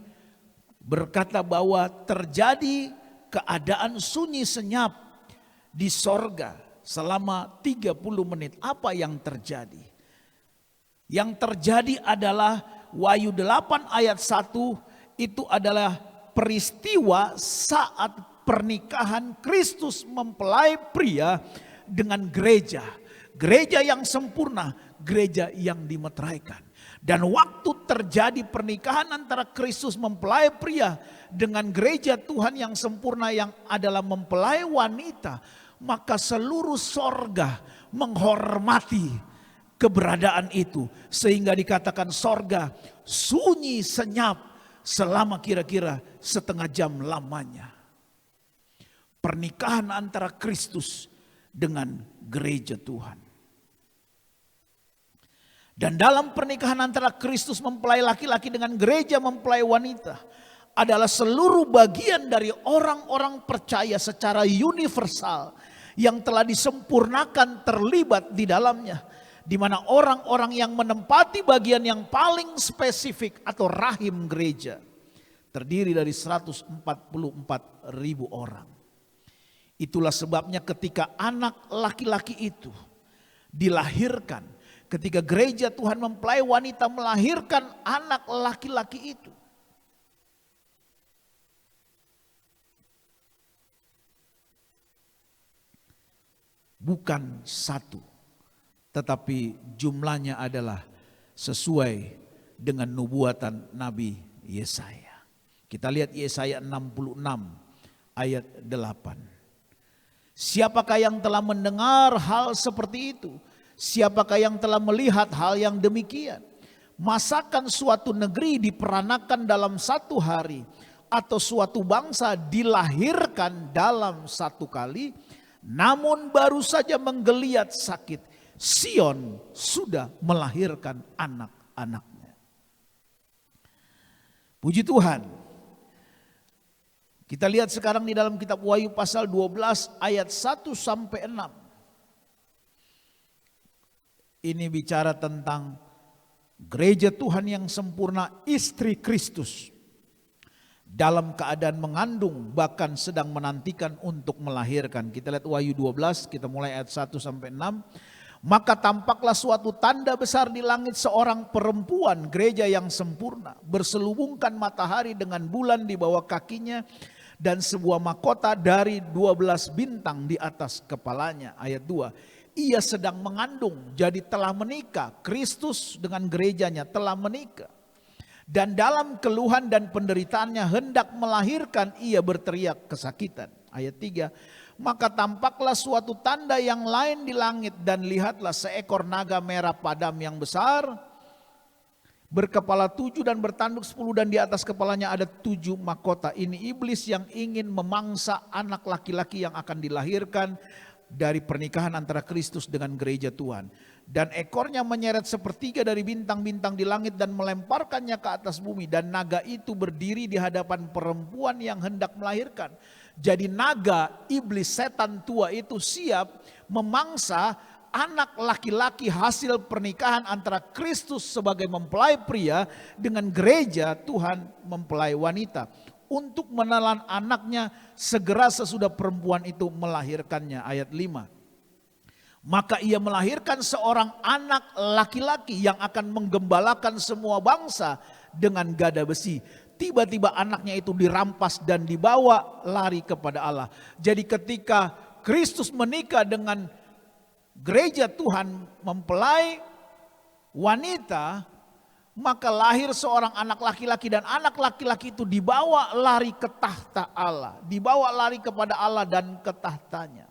berkata bahwa terjadi keadaan sunyi senyap di sorga selama 30 menit. Apa yang terjadi? Yang terjadi adalah Wahyu 8 ayat 1 itu adalah peristiwa saat pernikahan Kristus mempelai pria dengan gereja. Gereja yang sempurna, gereja yang dimeteraikan. Dan waktu terjadi pernikahan antara Kristus mempelai pria dengan gereja Tuhan yang sempurna yang adalah mempelai wanita, maka seluruh sorga menghormati keberadaan itu. Sehingga dikatakan sorga sunyi senyap selama kira-kira setengah jam lamanya. Pernikahan antara Kristus dengan gereja Tuhan. Dan dalam pernikahan antara Kristus mempelai laki-laki dengan gereja mempelai wanita adalah seluruh bagian dari orang-orang percaya secara universal yang telah disempurnakan terlibat di dalamnya. Di mana orang-orang yang menempati bagian yang paling spesifik atau rahim gereja terdiri dari 144.000 orang. Itulah sebabnya ketika anak laki-laki itu dilahirkan, ketika gereja Tuhan mempelai wanita melahirkan anak laki-laki itu, bukan satu, tetapi jumlahnya adalah sesuai dengan nubuatan Nabi Yesaya. Kita lihat Yesaya 66 ayat 8. Siapakah yang telah mendengar hal seperti itu? Siapakah yang telah melihat hal yang demikian? Masakan suatu negeri diperanakan dalam satu hari, atau suatu bangsa dilahirkan dalam satu kali? Namun baru saja menggeliat sakit, Sion sudah melahirkan anak-anaknya. Puji Tuhan. Kita lihat sekarang di dalam kitab Wahyu pasal 12 ayat 1 sampai 6. Ini bicara tentang gereja Tuhan yang sempurna, istri Kristus, dalam keadaan mengandung, bahkan sedang menantikan untuk melahirkan. Kita lihat Wahyu 12, kita mulai ayat 1 sampai 6. Maka tampaklah suatu tanda besar di langit, seorang perempuan, gereja yang sempurna, berselubungkan matahari dengan bulan di bawah kakinya, dan sebuah mahkota dari 12 bintang di atas kepalanya. Ayat 2. Ia sedang mengandung, jadi telah menikah. Kristus dengan gerejanya telah menikah. Dan dalam keluhan dan penderitaannya hendak melahirkan, ia berteriak kesakitan. Ayat 3. Maka tampaklah suatu tanda yang lain di langit, dan lihatlah seekor naga merah padam yang besar, berkepala 7 dan bertanduk 10, dan di atas kepalanya ada 7 mahkota. Ini iblis yang ingin memangsa anak laki-laki yang akan dilahirkan dari pernikahan antara Kristus dengan gereja Tuhan. Dan ekornya menyeret sepertiga dari bintang-bintang di langit dan melemparkannya ke atas bumi. Dan naga itu berdiri di hadapan perempuan yang hendak melahirkan. Jadi naga, iblis, setan tua itu siap memangsa anak laki-laki hasil pernikahan antara Kristus sebagai mempelai pria dengan gereja Tuhan mempelai wanita, untuk menelan anaknya segera sesudah perempuan itu melahirkannya. Ayat 5. Maka ia melahirkan seorang anak laki-laki yang akan menggembalakan semua bangsa dengan gada besi. Tiba-tiba anaknya itu dirampas dan dibawa lari kepada Allah. Jadi ketika Kristus menikah dengan gereja Tuhan mempelai wanita, maka lahir seorang anak laki-laki, dan anak laki-laki itu dibawa lari ke tahta Allah. Dibawa lari kepada Allah dan ke tahtanya.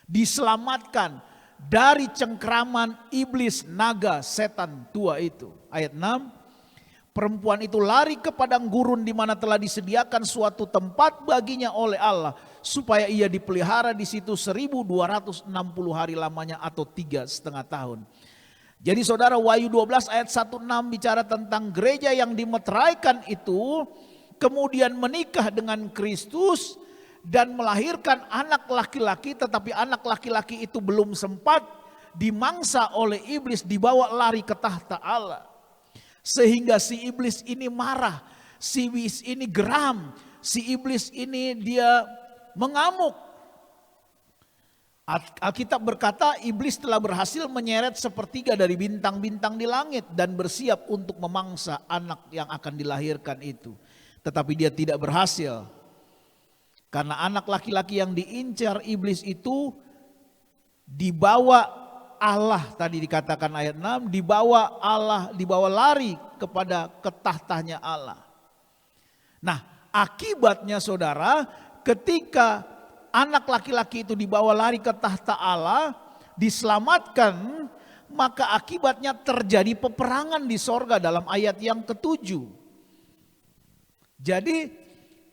Diselamatkan dari cengkraman iblis, naga, setan tua itu. Ayat 6. Perempuan itu lari ke padang gurun di mana telah disediakan suatu tempat baginya oleh Allah, supaya ia dipelihara di situ 1260 hari lamanya, atau 3,5 tahun. Jadi saudara, Wahyu 12 ayat 1-6 bicara tentang gereja yang dimeteraikan itu kemudian menikah dengan Kristus dan melahirkan anak laki-laki, tetapi anak laki-laki itu belum sempat dimangsa oleh iblis, dibawa lari ke tahta Allah. Sehingga si iblis ini marah, si iblis ini geram, si iblis ini dia mengamuk. Alkitab berkata iblis telah berhasil menyeret sepertiga dari bintang-bintang di langit dan bersiap untuk memangsa anak yang akan dilahirkan itu. Tetapi dia tidak berhasil. Karena anak laki-laki yang diincar iblis itu dibawa Allah, tadi dikatakan ayat 6, dibawa Allah, dibawa lari kepada ketahtanya Allah. Nah, akibatnya saudara, ketika anak laki-laki itu dibawa lari ke tahta Allah, diselamatkan, maka akibatnya terjadi peperangan di sorga dalam ayat yang ke-7. Jadi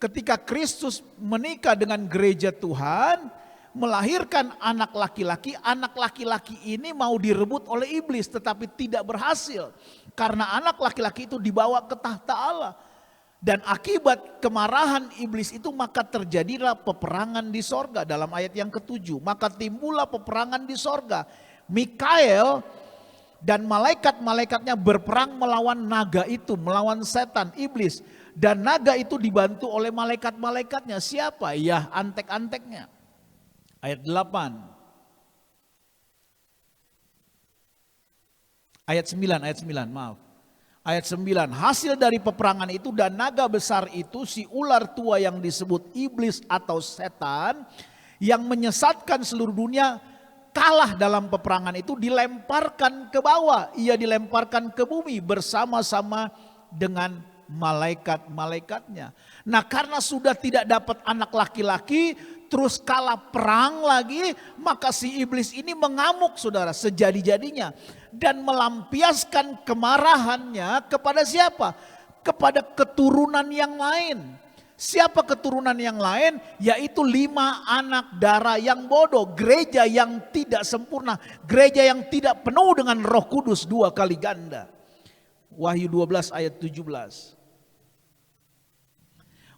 ketika Kristus menikah dengan gereja Tuhan, melahirkan anak laki-laki ini mau direbut oleh iblis tetapi tidak berhasil. Karena anak laki-laki itu dibawa ke tahta Allah. Dan akibat kemarahan iblis itu maka terjadilah peperangan di sorga dalam ayat yang ke-7. Maka timbullah peperangan di sorga. Mikael dan malaikat-malaikatnya berperang melawan naga itu, melawan setan, iblis. Dan naga itu dibantu oleh malaikat-malaikatnya. Siapa? Ya, antek-anteknya. Ayat 8. Ayat 9, maaf. Ayat 9, hasil dari peperangan itu dan naga besar itu, si ular tua yang disebut iblis atau setan, yang menyesatkan seluruh dunia, kalah dalam peperangan itu dilemparkan ke bawah. Ia dilemparkan ke bumi bersama-sama dengan malaikat-malaikatnya. Nah, karena sudah tidak dapat anak laki-laki, terus kalah perang lagi, maka si iblis ini mengamuk saudara sejadi-jadinya. Dan melampiaskan kemarahannya kepada siapa? Kepada keturunan yang lain. Siapa keturunan yang lain? Yaitu 5 anak darah yang bodoh. Gereja yang tidak sempurna. Gereja yang tidak penuh dengan Roh Kudus 2 kali ganda. Wahyu 12 ayat 17.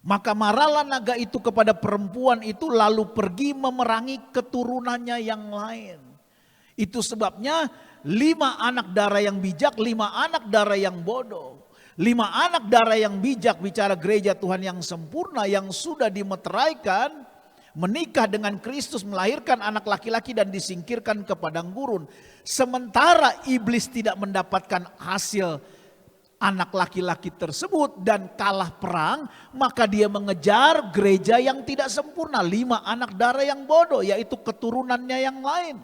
Maka marahlah naga itu kepada perempuan itu, lalu pergi memerangi keturunannya yang lain. Itu sebabnya 5 anak darah yang bijak, 5 anak darah yang bodoh. 5 anak darah yang bijak bicara gereja Tuhan yang sempurna, yang sudah dimeteraikan, menikah dengan Kristus, melahirkan anak laki-laki dan disingkirkan ke padang gurun. Sementara iblis tidak mendapatkan hasil anak laki-laki tersebut dan kalah perang, maka dia mengejar gereja yang tidak sempurna, 5 anak darah yang bodoh, yaitu keturunannya yang lain.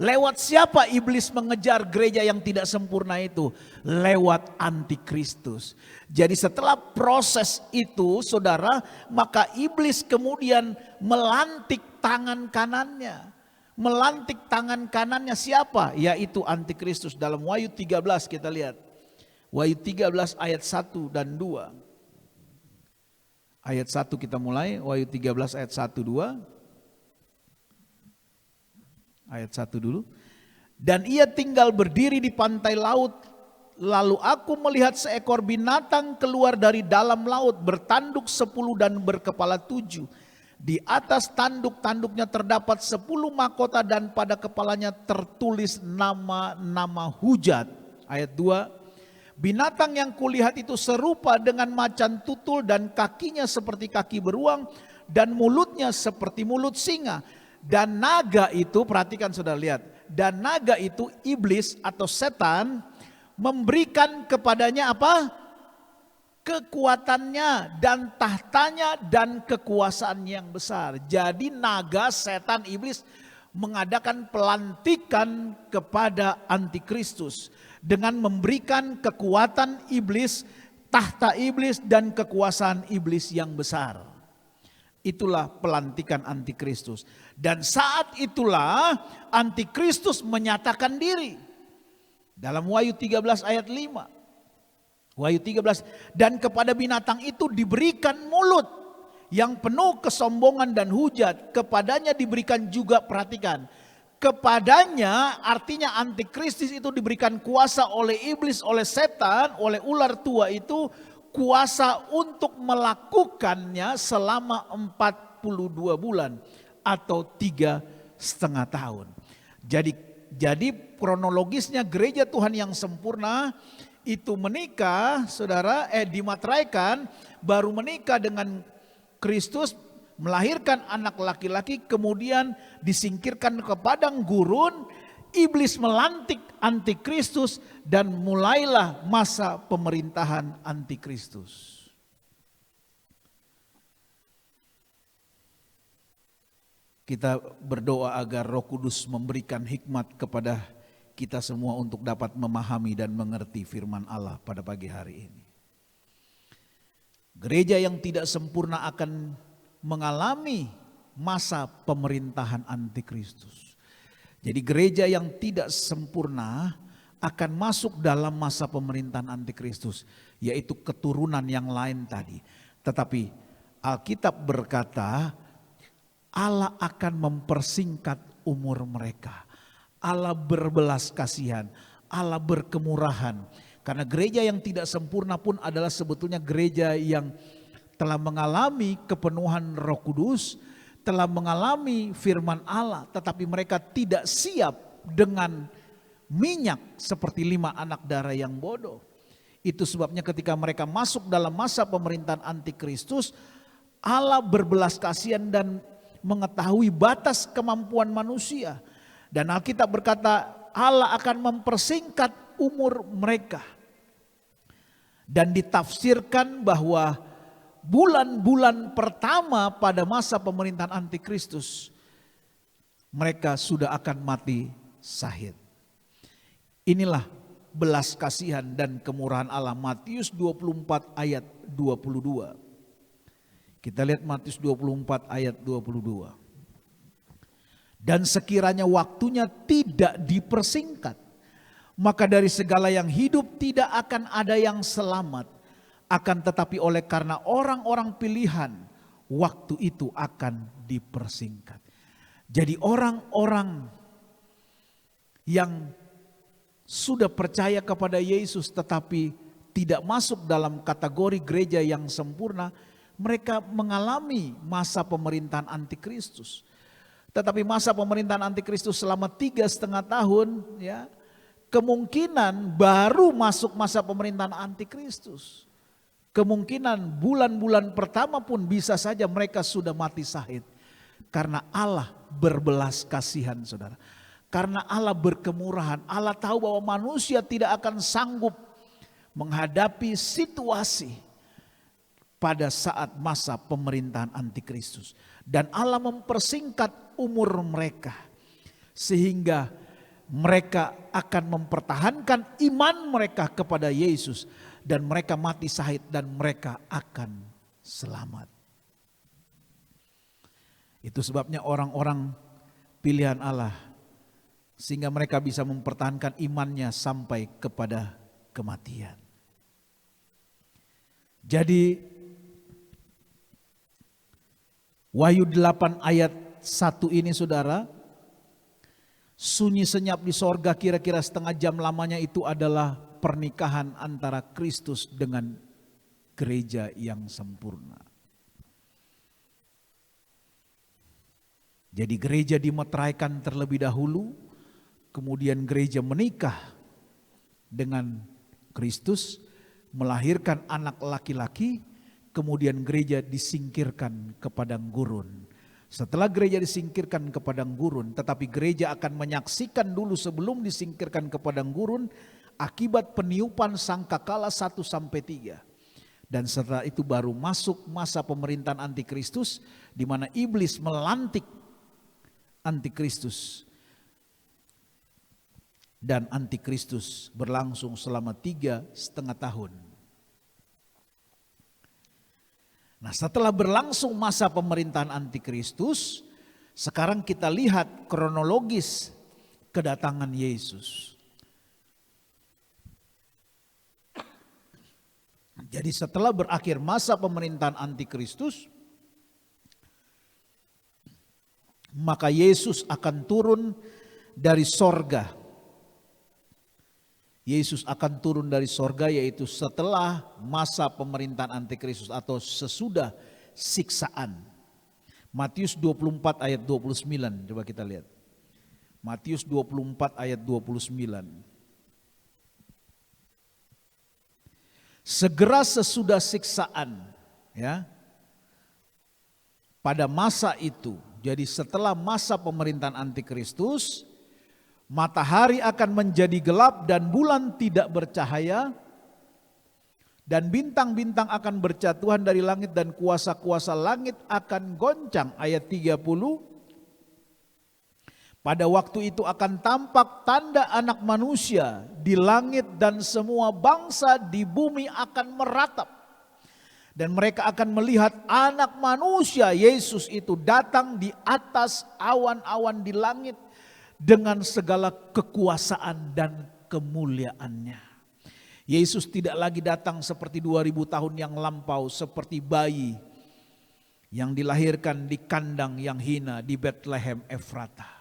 Lewat siapa iblis mengejar gereja yang tidak sempurna itu? Lewat antikristus. Jadi setelah proses itu saudara, maka iblis kemudian melantik tangan kanannya. Melantik tangan kanannya siapa? Yaitu antikristus. Dalam Wahyu 13 kita lihat. Wahyu 13 ayat 1 dan 2. Ayat 1 kita mulai. Wahyu 13 ayat 1, 2. Ayat 1 dulu. Dan ia tinggal berdiri di pantai laut. Lalu aku melihat seekor binatang keluar dari dalam laut, bertanduk 10 dan berkepala 7. Di atas tanduk-tanduknya terdapat 10 mahkota dan pada kepalanya tertulis nama-nama hujat. Ayat 2. Binatang yang kulihat itu serupa dengan macan tutul dan kakinya seperti kaki beruang dan mulutnya seperti mulut singa. Dan naga itu, perhatikan saudara lihat, dan naga itu iblis atau setan memberikan kepadanya apa? Kekuatannya dan tahtanya dan kekuasaan yang besar. Jadi naga, setan, iblis mengadakan pelantikan kepada antikristus dengan memberikan kekuatan iblis, tahta iblis dan kekuasaan iblis yang besar. Itulah pelantikan antikristus. Dan saat itulah antikristus menyatakan diri. Dalam Wahyu 13 ayat 5. Wahyu 13. Dan kepada binatang itu diberikan mulut yang penuh kesombongan dan hujat. Kepadanya diberikan juga, perhatikan. Kepadanya artinya antikristus itu diberikan kuasa oleh iblis, oleh setan, oleh ular tua itu. Kuasa untuk melakukannya selama 42 bulan atau 3,5 tahun. Jadi kronologisnya gereja Tuhan yang sempurna itu menikah, saudara, dimateraikan, baru menikah dengan Kristus, melahirkan anak laki-laki, kemudian disingkirkan ke padang gurun. Iblis melantik antikristus dan mulailah masa pemerintahan antikristus. Kita berdoa agar Roh Kudus memberikan hikmat kepada kita semua untuk dapat memahami dan mengerti firman Allah pada pagi hari ini. Gereja yang tidak sempurna akan mengalami masa pemerintahan antikristus. Jadi gereja yang tidak sempurna akan masuk dalam masa pemerintahan antikristus, yaitu keturunan yang lain tadi. Tetapi Alkitab berkata Allah akan mempersingkat umur mereka. Allah berbelas kasihan, Allah berkemurahan. Karena gereja yang tidak sempurna pun adalah sebetulnya gereja yang telah mengalami kepenuhan Roh Kudus, telah mengalami firman Allah, tetapi mereka tidak siap dengan minyak seperti 5 anak darah yang bodoh. Itu sebabnya ketika mereka masuk dalam masa pemerintahan antikristus, Allah berbelas kasihan dan mengetahui batas kemampuan manusia. Dan Alkitab berkata Allah akan mempersingkat umur mereka. Dan ditafsirkan bahwa bulan-bulan pertama pada masa pemerintahan antikristus, mereka sudah akan mati syahid. Inilah belas kasihan dan kemurahan Allah. Matius 24 ayat 22. Kita lihat Matius 24 ayat 22. Dan sekiranya waktunya tidak dipersingkat, maka dari segala yang hidup tidak akan ada yang selamat. Akan tetapi oleh karena orang-orang pilihan, waktu itu akan dipersingkat. Jadi orang-orang yang sudah percaya kepada Yesus tetapi tidak masuk dalam kategori gereja yang sempurna, mereka mengalami masa pemerintahan antikristus. Tetapi masa pemerintahan antikristus selama 3,5 tahun, ya, kemungkinan baru masuk masa pemerintahan antikristus. Kemungkinan bulan-bulan pertama pun bisa saja mereka sudah mati syahid. Karena Allah berbelas kasihan, saudara. Karena Allah berkemurahan. Allah tahu bahwa manusia tidak akan sanggup menghadapi situasi pada saat masa pemerintahan antikristus. Dan Allah mempersingkat umur mereka. Sehingga mereka akan mempertahankan iman mereka kepada Yesus. Dan mereka mati syahid dan mereka akan selamat. Itu sebabnya orang-orang pilihan Allah, sehingga mereka bisa mempertahankan imannya sampai kepada kematian. Jadi Wahyu 8 ayat 1 ini, saudara, sunyi senyap di sorga, kira-kira setengah jam lamanya itu adalah pernikahan antara Kristus dengan gereja yang sempurna. Jadi gereja dimeteraikan terlebih dahulu, kemudian gereja menikah dengan Kristus, melahirkan anak laki-laki, kemudian gereja disingkirkan ke padang gurun. Setelah gereja disingkirkan ke padang gurun, tetapi gereja akan menyaksikan dulu sebelum disingkirkan ke padang gurun, akibat peniupan sangkakala 1-3. Dan setelah itu baru masuk masa pemerintahan antikristus, di mana iblis melantik antikristus. Dan antikristus berlangsung selama 3,5 tahun. Nah, setelah berlangsung masa pemerintahan antikristus, sekarang kita lihat kronologis kedatangan Yesus. Jadi setelah berakhir masa pemerintahan antikristus, maka Yesus akan turun dari sorga. Yesus akan turun dari sorga, yaitu setelah masa pemerintahan antikristus atau sesudah siksaan. Matius 24 ayat 29, coba kita lihat. Matius 24 ayat 29. Segera sesudah siksaan, ya, pada masa itu, jadi setelah masa pemerintahan antikristus, matahari akan menjadi gelap dan bulan tidak bercahaya, dan bintang-bintang akan berjatuhan dari langit dan kuasa-kuasa langit akan goncang. Ayat 30, pada waktu itu akan tampak tanda anak manusia di langit dan semua bangsa di bumi akan meratap. Dan mereka akan melihat anak manusia Yesus itu datang di atas awan-awan di langit dengan segala kekuasaan dan kemuliaannya. Yesus tidak lagi datang seperti 2000 tahun yang lampau, seperti bayi yang dilahirkan di kandang yang hina di Bethlehem Efrata.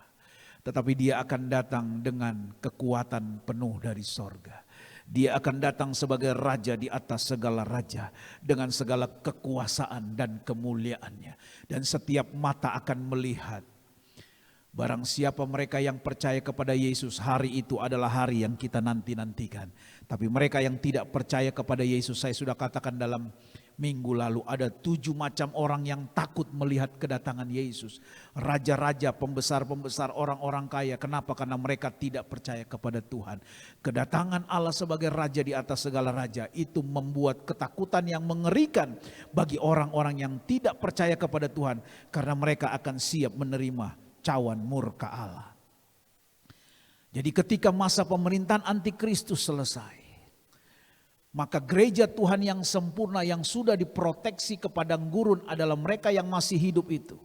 Tetapi dia akan datang dengan kekuatan penuh dari sorga. Dia akan datang sebagai raja di atas segala raja, dengan segala kekuasaan dan kemuliaannya. Dan setiap mata akan melihat. Barang siapa mereka yang percaya kepada Yesus, hari itu adalah hari yang kita nanti-nantikan. Tapi mereka yang tidak percaya kepada Yesus, saya sudah katakan dalam Minggu lalu ada 7 macam orang yang takut melihat kedatangan Yesus. Raja-raja, pembesar-pembesar, orang-orang kaya. Kenapa? Karena mereka tidak percaya kepada Tuhan. Kedatangan Allah sebagai Raja di atas segala raja itu membuat ketakutan yang mengerikan bagi orang-orang yang tidak percaya kepada Tuhan. Karena mereka akan siap menerima cawan murka Allah. Jadi ketika masa pemerintahan antikristus selesai, maka gereja Tuhan yang sempurna yang sudah diproteksi ke padang gurun adalah mereka yang masih hidup itu.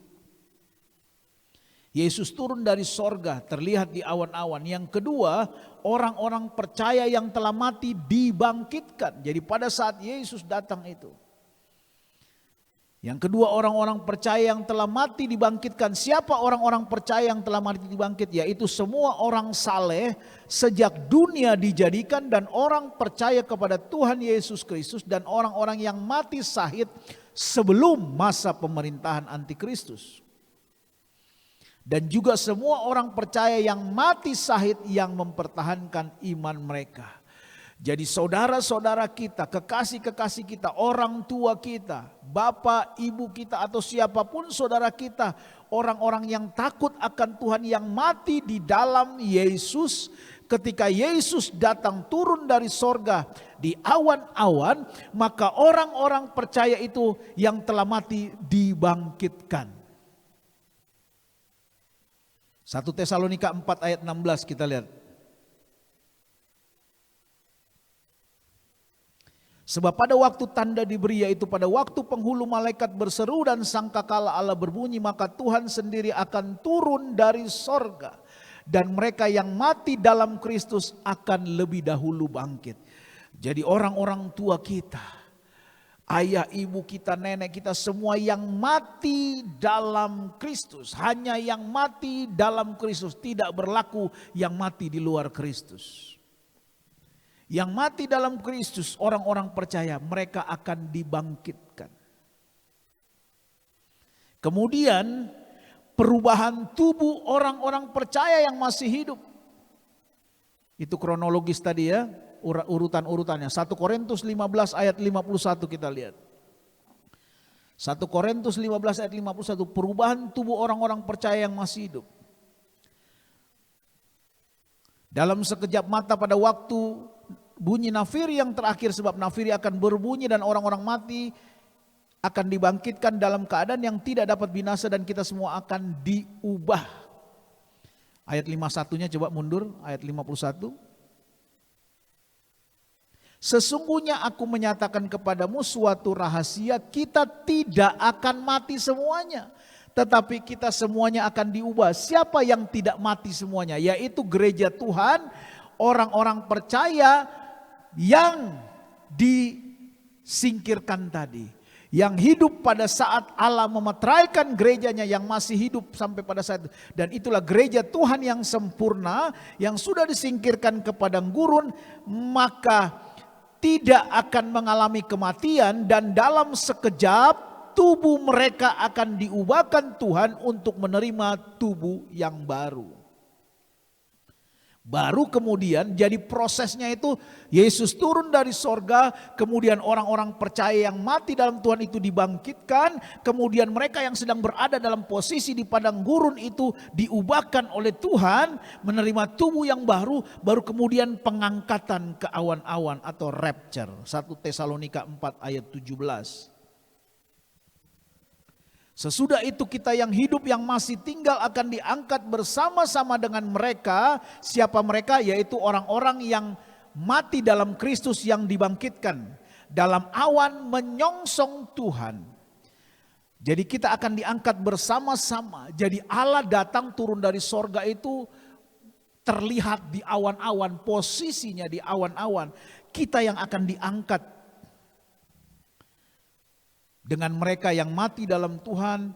Yesus turun dari sorga terlihat di awan-awan. Yang kedua, orang-orang percaya yang telah mati dibangkitkan. Jadi pada saat Yesus datang itu. Yang kedua, orang-orang percaya yang telah mati dibangkitkan. Siapa orang-orang percaya yang telah mati dibangkit? Yaitu semua orang saleh sejak dunia dijadikan dan orang percaya kepada Tuhan Yesus Kristus dan orang-orang yang mati syahid sebelum masa pemerintahan antikristus. Dan juga semua orang percaya yang mati syahid yang mempertahankan iman mereka. Jadi saudara-saudara kita, kekasih-kekasih kita, orang tua kita, bapak, ibu kita atau siapapun saudara kita, orang-orang yang takut akan Tuhan yang mati di dalam Yesus, ketika Yesus datang turun dari sorga di awan-awan, maka orang-orang percaya itu yang telah mati dibangkitkan. 1 Tesalonika 4 ayat 16 kita lihat. Sebab pada waktu tanda diberi, yaitu pada waktu penghulu malaikat berseru dan sangkakala Allah berbunyi, maka Tuhan sendiri akan turun dari sorga. Dan mereka yang mati dalam Kristus akan lebih dahulu bangkit. Jadi orang-orang tua kita, ayah ibu kita, nenek kita, semua yang mati dalam Kristus. Hanya yang mati dalam Kristus, tidak berlaku yang mati di luar Kristus. Yang mati dalam Kristus, orang-orang percaya, mereka akan dibangkitkan. Kemudian perubahan tubuh orang-orang percaya yang masih hidup. Itu kronologis tadi ya, urutan-urutannya. 1 Korintus 15 ayat 51 kita lihat. 1 Korintus 15 ayat 51, perubahan tubuh orang-orang percaya yang masih hidup. Dalam sekejap mata pada waktu bunyi nafiri yang terakhir, sebab nafiri akan berbunyi dan orang-orang mati akan dibangkitkan dalam keadaan yang tidak dapat binasa dan kita semua akan diubah. Ayat 51-nya coba mundur, ayat 51. Sesungguhnya aku menyatakan kepadamu suatu rahasia, kita tidak akan mati semuanya, tetapi kita semuanya akan diubah. Siapa yang tidak mati semuanya? Yaitu gereja Tuhan, orang-orang percaya yang disingkirkan tadi. Yang hidup pada saat Allah memeteraikan gerejanya yang masih hidup sampai pada saat itu. Dan itulah gereja Tuhan yang sempurna, yang sudah disingkirkan ke padang gurun, maka tidak akan mengalami kematian dan dalam sekejap tubuh mereka akan diubahkan Tuhan untuk menerima tubuh yang baru. Baru kemudian jadi prosesnya itu Yesus turun dari sorga, kemudian orang-orang percaya yang mati dalam Tuhan itu dibangkitkan, kemudian mereka yang sedang berada dalam posisi di padang gurun itu diubahkan oleh Tuhan menerima tubuh yang baru, baru kemudian pengangkatan ke awan-awan atau rapture. 1 Tesalonika 4 ayat 17. Sesudah itu kita yang hidup yang masih tinggal akan diangkat bersama-sama dengan mereka. Siapa mereka? Yaitu orang-orang yang mati dalam Kristus yang dibangkitkan dalam awan menyongsong Tuhan. Jadi kita akan diangkat bersama-sama. Jadi Allah datang turun dari sorga itu terlihat di awan-awan, posisinya di awan-awan. Kita yang akan diangkat dengan mereka yang mati dalam Tuhan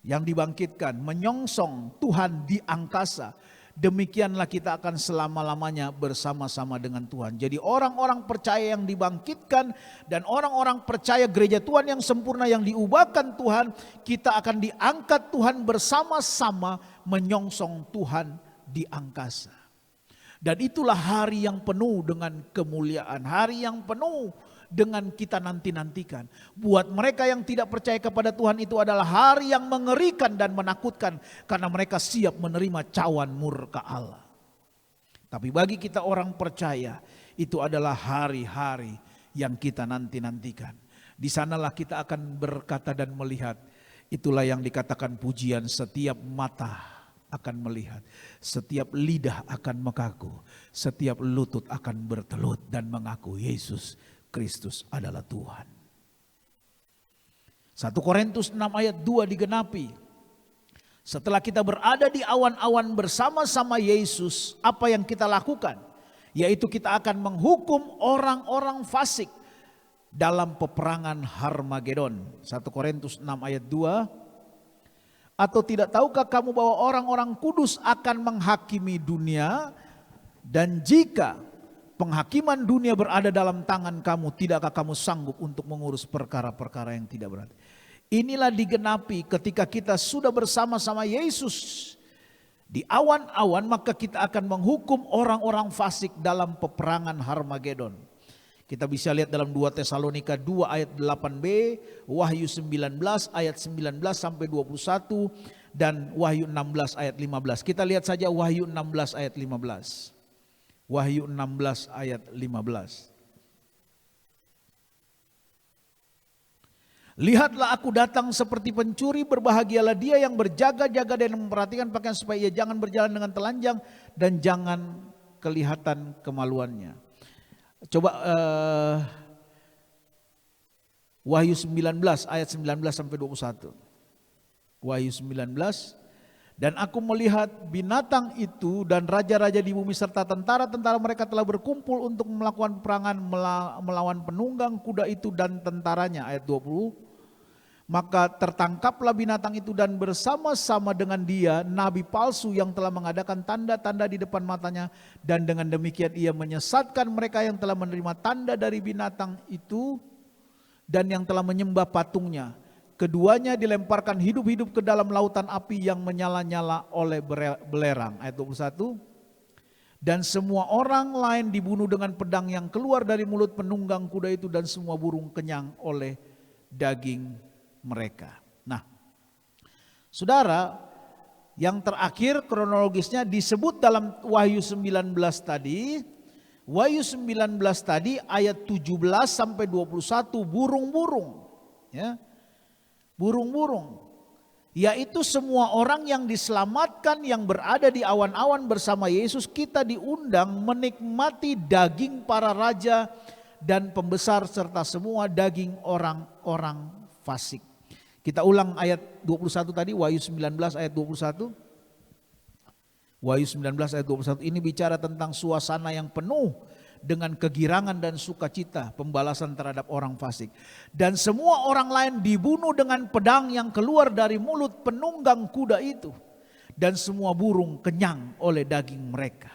yang dibangkitkan, menyongsong Tuhan di angkasa. Demikianlah kita akan selama-lamanya bersama-sama dengan Tuhan. Jadi orang-orang percaya yang dibangkitkan dan orang-orang percaya gereja Tuhan yang sempurna yang diubahkan Tuhan, kita akan diangkat Tuhan bersama-sama menyongsong Tuhan di angkasa. Dan itulah hari yang penuh dengan kemuliaan, hari yang penuh dengan kita nanti-nantikan. Buat mereka yang tidak percaya kepada Tuhan itu adalah hari yang mengerikan dan menakutkan karena mereka siap menerima cawan murka Allah. Tapi bagi kita orang percaya itu adalah hari-hari yang kita nanti-nantikan. Di sanalah kita akan berkata dan melihat. Itulah yang dikatakan pujian, setiap mata akan melihat, setiap lidah akan mengaku, setiap lutut akan bertelut dan mengaku Yesus Kristus adalah Tuhan. 1 Korintus 6 ayat 2 digenapi. Setelah kita berada di awan-awan bersama-sama Yesus, apa yang kita lakukan? Yaitu kita akan menghukum orang-orang fasik dalam peperangan Harmagedon. 1 Korintus 6 ayat 2. Atau tidak tahukah kamu bahwa orang-orang kudus akan menghakimi dunia? Dan jika penghakiman dunia berada dalam tangan kamu, tidakkah kamu sanggup untuk mengurus perkara-perkara yang tidak berat? Inilah digenapi ketika kita sudah bersama-sama Yesus di awan-awan, maka kita akan menghukum orang-orang fasik dalam peperangan Harmagedon. Kita bisa lihat dalam 2 Tesalonika 2 ayat 8b, Wahyu 19 ayat 19 sampai 21 dan Wahyu 16 ayat 15. Kita lihat saja Wahyu 16 ayat 15. Wahyu 16 ayat 15. Lihatlah aku datang seperti pencuri, berbahagialah dia yang berjaga-jaga dan memperhatikan pakaian supaya ia jangan berjalan dengan telanjang dan jangan kelihatan kemaluannya. Coba Wahyu 19 ayat 19 sampai 21. Wahyu 19. Dan aku melihat binatang itu dan raja-raja di bumi serta tentara-tentara mereka telah berkumpul untuk melakukan peperangan melawan penunggang kuda itu dan tentaranya. Ayat 20. Maka tertangkaplah binatang itu dan bersama-sama dengan dia nabi palsu yang telah mengadakan tanda-tanda di depan matanya. Dan dengan demikian ia menyesatkan mereka yang telah menerima tanda dari binatang itu dan yang telah menyembah patungnya. Keduanya dilemparkan hidup-hidup ke dalam lautan api yang menyala-nyala oleh belerang. Ayat 21. Dan semua orang lain dibunuh dengan pedang yang keluar dari mulut penunggang kuda itu dan semua burung kenyang oleh daging mereka. Nah, saudara, yang terakhir kronologisnya disebut dalam Wahyu 19 tadi. Wahyu 19 tadi ayat 17 sampai 21 burung-burung, ya. Burung-burung, yaitu semua orang yang diselamatkan yang berada di awan-awan bersama Yesus. Kita diundang menikmati daging para raja dan pembesar serta semua daging orang-orang fasik. Kita ulang ayat 21 tadi, Wahyu 19 ayat 21. Wahyu 19 ayat 21 ini bicara tentang suasana yang penuh dengan kegirangan dan sukacita, pembalasan terhadap orang fasik. Dan semua orang lain dibunuh dengan pedang yang keluar dari mulut penunggang kuda itu. Dan semua burung kenyang oleh daging mereka.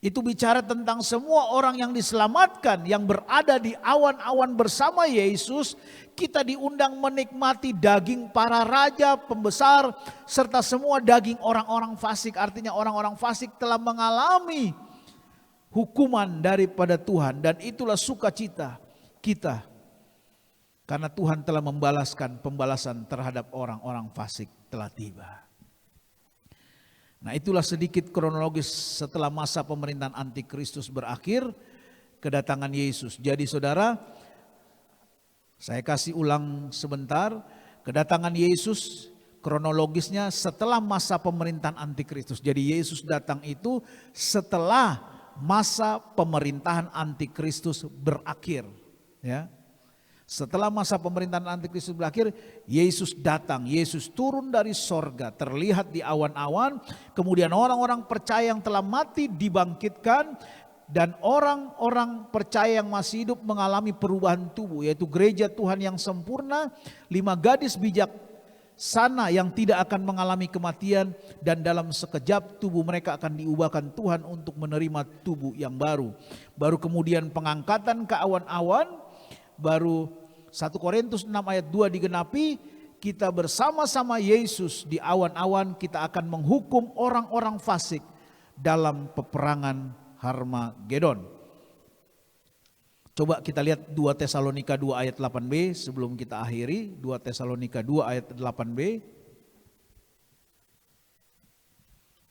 Itu bicara tentang semua orang yang diselamatkan, yang berada di awan-awan bersama Yesus. Kita diundang menikmati daging para raja, pembesar, serta semua daging orang-orang fasik. Artinya orang-orang fasik telah mengalami hukuman daripada Tuhan. Dan itulah sukacita kita. Karena Tuhan telah membalaskan pembalasan terhadap orang-orang fasik telah tiba. Nah, itulah sedikit kronologis setelah masa pemerintahan antikristus berakhir, kedatangan Yesus. Jadi saudara, saya kasih ulang sebentar, kedatangan Yesus kronologisnya setelah masa pemerintahan antikristus. Jadi Yesus datang itu setelah masa pemerintahan antikristus berakhir, ya. Setelah masa pemerintahan antikristus berakhir, Yesus datang, Yesus turun dari sorga, terlihat di awan-awan. Kemudian orang-orang percaya yang telah mati dibangkitkan. Dan orang-orang percaya yang masih hidup mengalami perubahan tubuh, yaitu gereja Tuhan yang sempurna. 5 gadis bijaksana yang tidak akan mengalami kematian. Dan dalam sekejap tubuh mereka akan diubahkan Tuhan untuk menerima tubuh yang baru. Baru kemudian pengangkatan ke awan-awan. Baru 1 Korintus 6 ayat 2 digenapi, kita bersama-sama Yesus di awan-awan, kita akan menghukum orang-orang fasik dalam peperangan Harmagedon. Coba kita lihat 2 Tesalonika 2 ayat 8b sebelum kita akhiri. 2 Tesalonika 2 ayat 8b.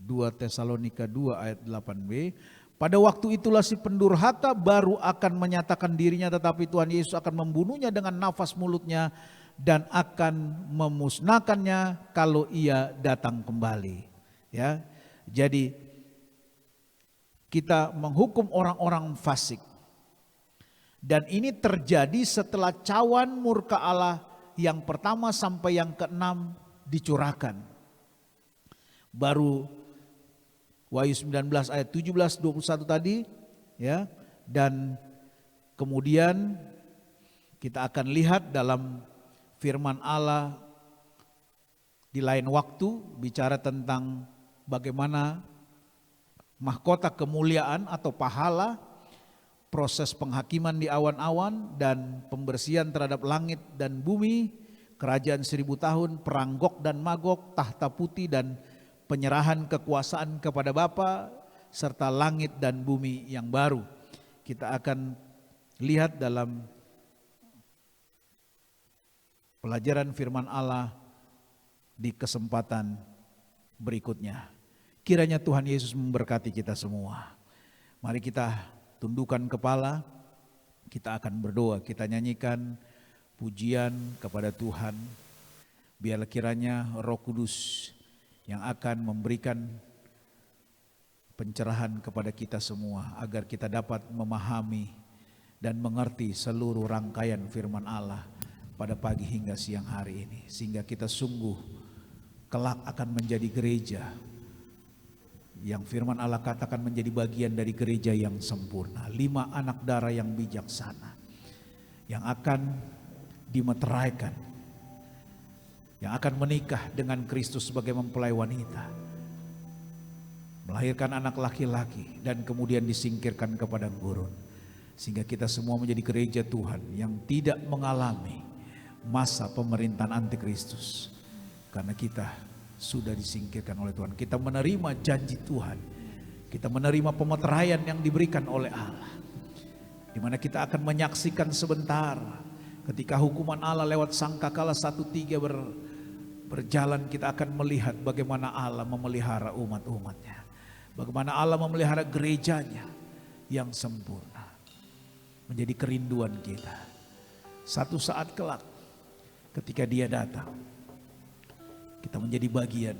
2 Tesalonika 2 ayat 8b. Pada waktu itulah si pendurhaka baru akan menyatakan dirinya, tetapi Tuhan Yesus akan membunuhnya dengan nafas mulutnya dan akan memusnahkannya kalau ia datang kembali. Ya, jadi kita menghukum orang-orang fasik. Dan ini terjadi setelah cawan murka Allah yang pertama sampai yang keenam dicurahkan. Baru Wahyu 19 ayat 17 21 tadi, ya. Dan kemudian kita akan lihat dalam firman Allah di lain waktu bicara tentang bagaimana mahkota kemuliaan atau pahala, proses penghakiman di awan-awan dan pembersihan terhadap langit dan bumi, kerajaan 1000 tahun, perang Gog dan Magog, tahta putih dan penyerahan kekuasaan kepada Bapa, serta langit dan bumi yang baru. Kita akan lihat dalam pelajaran firman Allah di kesempatan berikutnya. Kiranya Tuhan Yesus memberkati kita semua. Mari kita tundukkan kepala, kita akan berdoa, kita nyanyikan pujian kepada Tuhan. Biarlah kiranya Roh Kudus yang akan memberikan pencerahan kepada kita semua agar kita dapat memahami dan mengerti seluruh rangkaian firman Allah pada pagi hingga siang hari ini, sehingga kita sungguh kelak akan menjadi gereja yang firman Allah katakan menjadi bagian dari gereja yang sempurna, 5 anak darah yang bijaksana yang akan dimeteraikan, yang akan menikah dengan Kristus sebagai mempelai wanita, melahirkan anak laki-laki dan kemudian disingkirkan ke padang gurun, sehingga kita semua menjadi gereja Tuhan yang tidak mengalami masa pemerintahan antikristus, karena kita sudah disingkirkan oleh Tuhan. Kita menerima janji Tuhan, kita menerima pemeteraian yang diberikan oleh Allah, di mana kita akan menyaksikan sebentar ketika hukuman Allah lewat sangkakala 1:3 berjalan, kita akan melihat bagaimana Allah memelihara umat-umatnya, bagaimana Allah memelihara gerejanya yang sempurna. Menjadi kerinduan kita. Satu saat kelak ketika Dia datang, kita menjadi bagian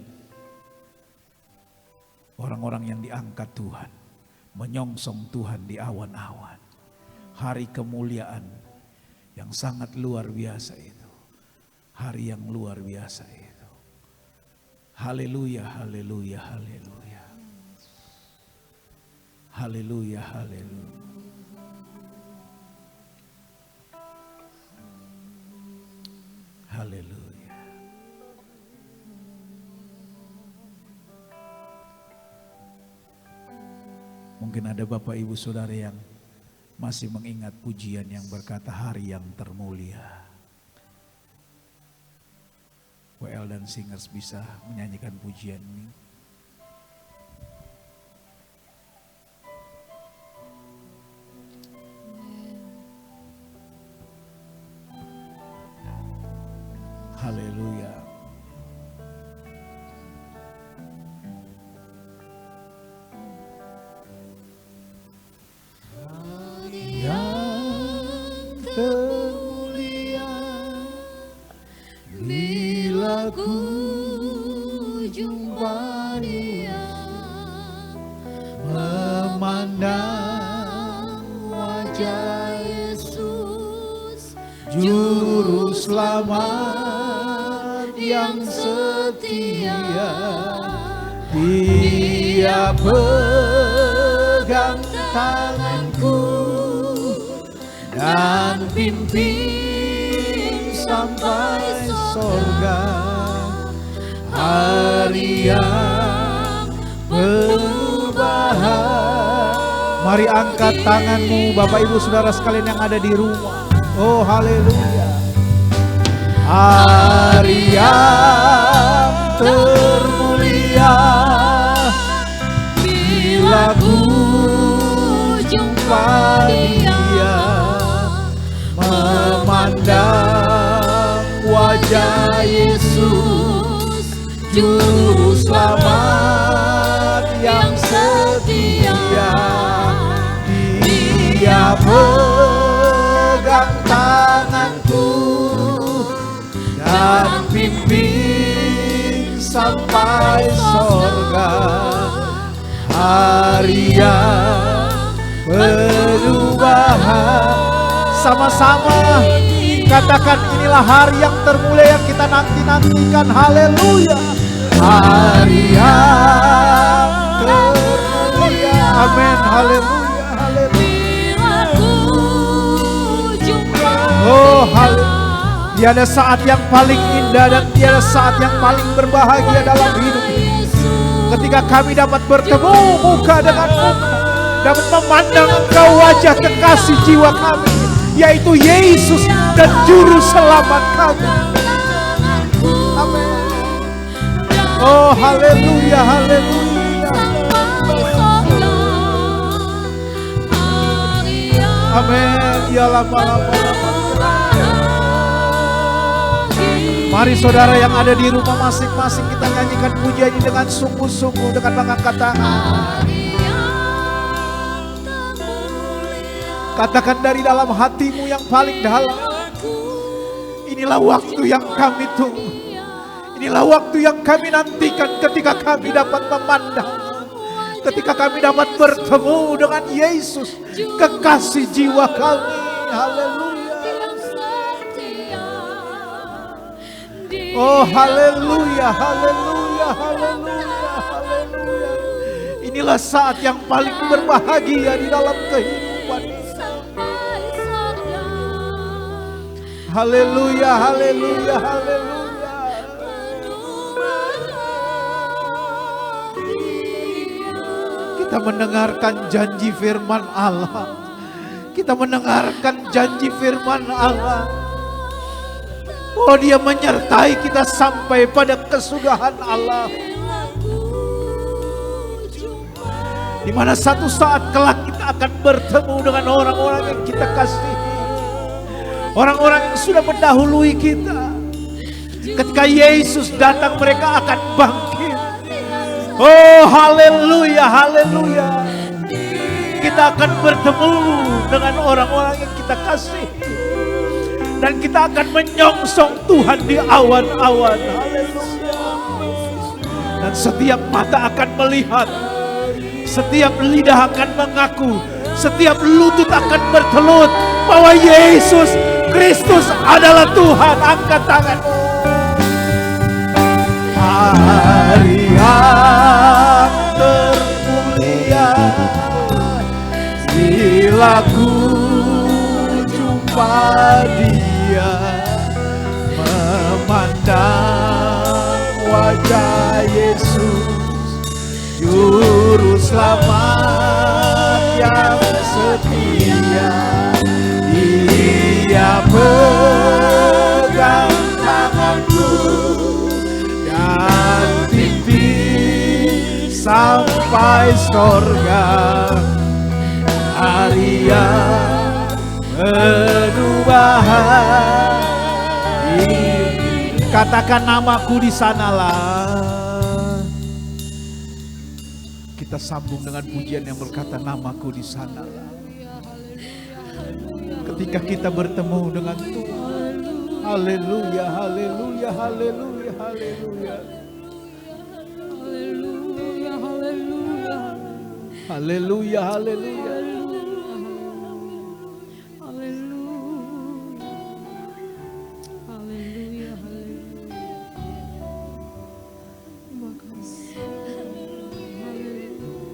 orang-orang yang diangkat Tuhan, menyongsong Tuhan di awan-awan. Hari kemuliaan yang sangat luar biasa itu. Hari yang luar biasa itu. Haleluya, haleluya, haleluya. Haleluya, haleluya. Haleluya. Mungkin ada Bapak Ibu Saudara yang masih mengingat pujian yang berkata hari yang termulia. WL dan singers bisa menyanyikan pujian ini. Haleluya. Termulia bila ku jumpa Dia, memandang wajah Yesus, Juru selamat yang setia, Dia pegang tanganku dan pimpin sampai sorga. Hari yang penuh bahagia. Mari angkat tanganmu Bapak Ibu Saudara sekalian yang ada di rumah. Oh haleluya. Hari yang termulia bila ku Dia memandang wajah Yesus, Juru Selamat yang setia. Dia pegang tanganku dan pimpin sampai sorga. Hari yang perubahan. Sama-sama katakan, inilah hari yang termulia yang kita nanti-nantikan. Haleluya. Hari yang termulia. Amin. Haleluya. Haleluya. Oh, haleluya. Tiada saat yang paling indah dan tiada saat yang paling berbahagia dalam hidup ini ketika kami dapat bertemu muka dengan muka, dapat memandang Engkau, wajah kekasih jiwa kami, yaitu Yesus dan Juru Selamat kami. Amin. Oh, haleluya, haleluya. Amin. Ya lama-lama. Mari saudara yang ada di rumah masing-masing, kita nyanyikan pujian ini dengan sungguh-sungguh, dengan mengangkat tangan. Katakan dari dalam hatimu yang paling dalam, inilah waktu yang kami tunggu. Inilah waktu yang kami nantikan ketika kami dapat memandang, ketika kami dapat bertemu dengan Yesus, kekasih jiwa kami. Haleluya. Oh, haleluya, haleluya, haleluya, haleluya. Inilah saat yang paling berbahagia di dalam kehidupan. Haleluya, haleluya, haleluya. Kita mendengarkan janji firman Allah. Kita mendengarkan janji firman Allah. Oh, Dia menyertai kita sampai pada kesudahan Allah. Di mana satu saat kelak kita akan bertemu dengan orang-orang yang kita kasihi. Orang-orang yang sudah mendahului kita. Ketika Yesus datang, mereka akan bangkit. Oh, haleluya, haleluya. Kita akan bertemu dengan orang-orang yang kita kasihi. Dan kita akan menyongsong Tuhan di awan-awan. Haleluya. Dan setiap mata akan melihat, setiap lidah akan mengaku, setiap lutut akan bertelut bahwa Yesus Kristus adalah Tuhan. Angkat tanganmu. Hari yang termulia, bila ku jumpa Dia, memandang wajah Yesus, Juru Selamat yang setia. Dia pegang tanganku dan pimpin sampai sorga. Hari yang perubahan. Katakan namaku di sanalah. Kita sambung dengan pujian yang berkata namaku di sanalah. Ketika kita bertemu dengan Tuhan. Haleluya, haleluya, haleluya, haleluya. Haleluya, haleluya. Haleluya, haleluya.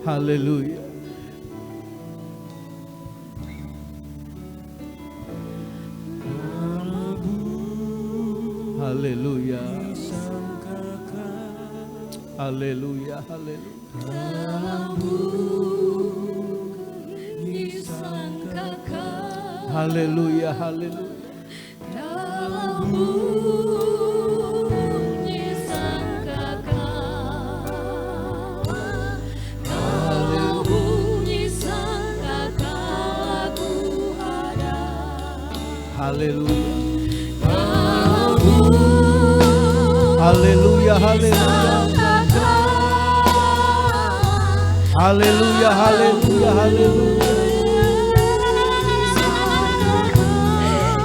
Haleluya. Haleluya. Haleluya. Haleluya. Haleluya. Haleluya. haleluya. Haleluya, haleluya. Haleluya, haleluya, haleluya.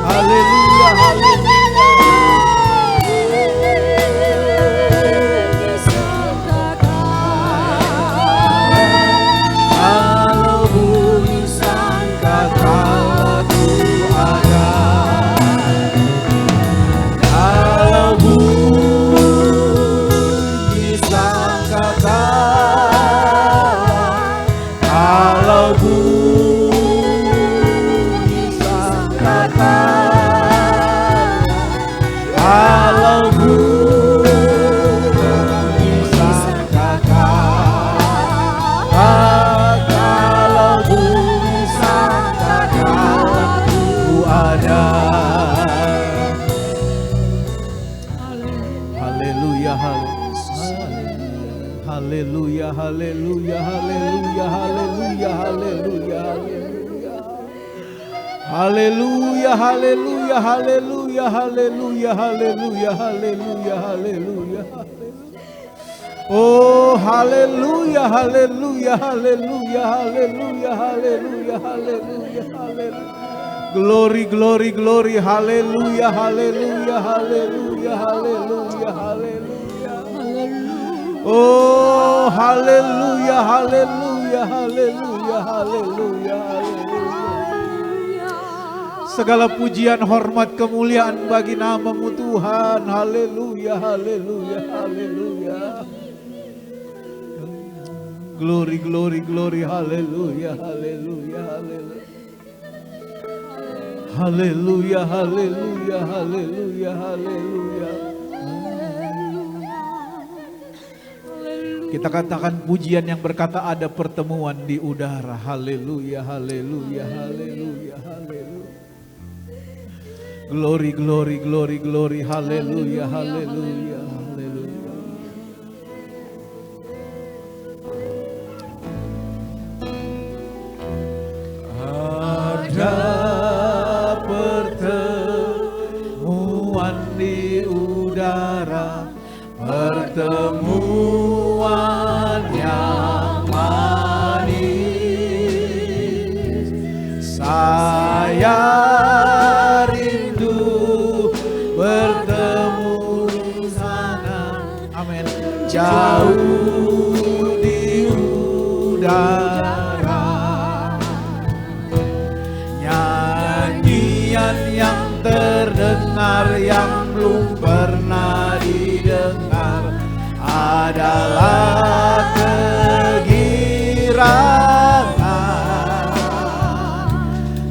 Haleluya, haleluya. Kalau bunyi sangkakala ku ada, kalau bunyi sangkakala, kalau bunyi sangkakala, kalau bunyi sangkakala, kalau bunyi sangkakala ku ada. Haleluya, haleluya, haleluya, haleluya, haleluya, haleluya, haleluya. Haleluya, haleluya, haleluya, haleluya, haleluya, haleluya, haleluya. Oh, haleluya, haleluya, haleluya, haleluya, haleluya, haleluya, haleluya. Glory, glory, glory, haleluya, haleluya, haleluya, haleluya, haleluya. Oh, haleluya, haleluya, haleluya, haleluya, haleluya. Segala pujian, hormat, kemuliaan bagi nama-Mu Tuhan. Haleluya, haleluya, haleluya. Glory, glory, glory, haleluya, haleluya, haleluya. Haleluya, haleluya, haleluya, haleluya. Kita katakan pujian yang berkata ada pertemuan di udara. Haleluya, haleluya, haleluya, haleluya. Glory, glory, glory, glory, haleluya, haleluya, haleluya. Ada pertemuan di udara, pertemuan yang manis. Saya rindu bertemu di sana. Amin. Jauh di udara, nyanyian yang terdengar yang belum pernah didengar adalah kegirangan,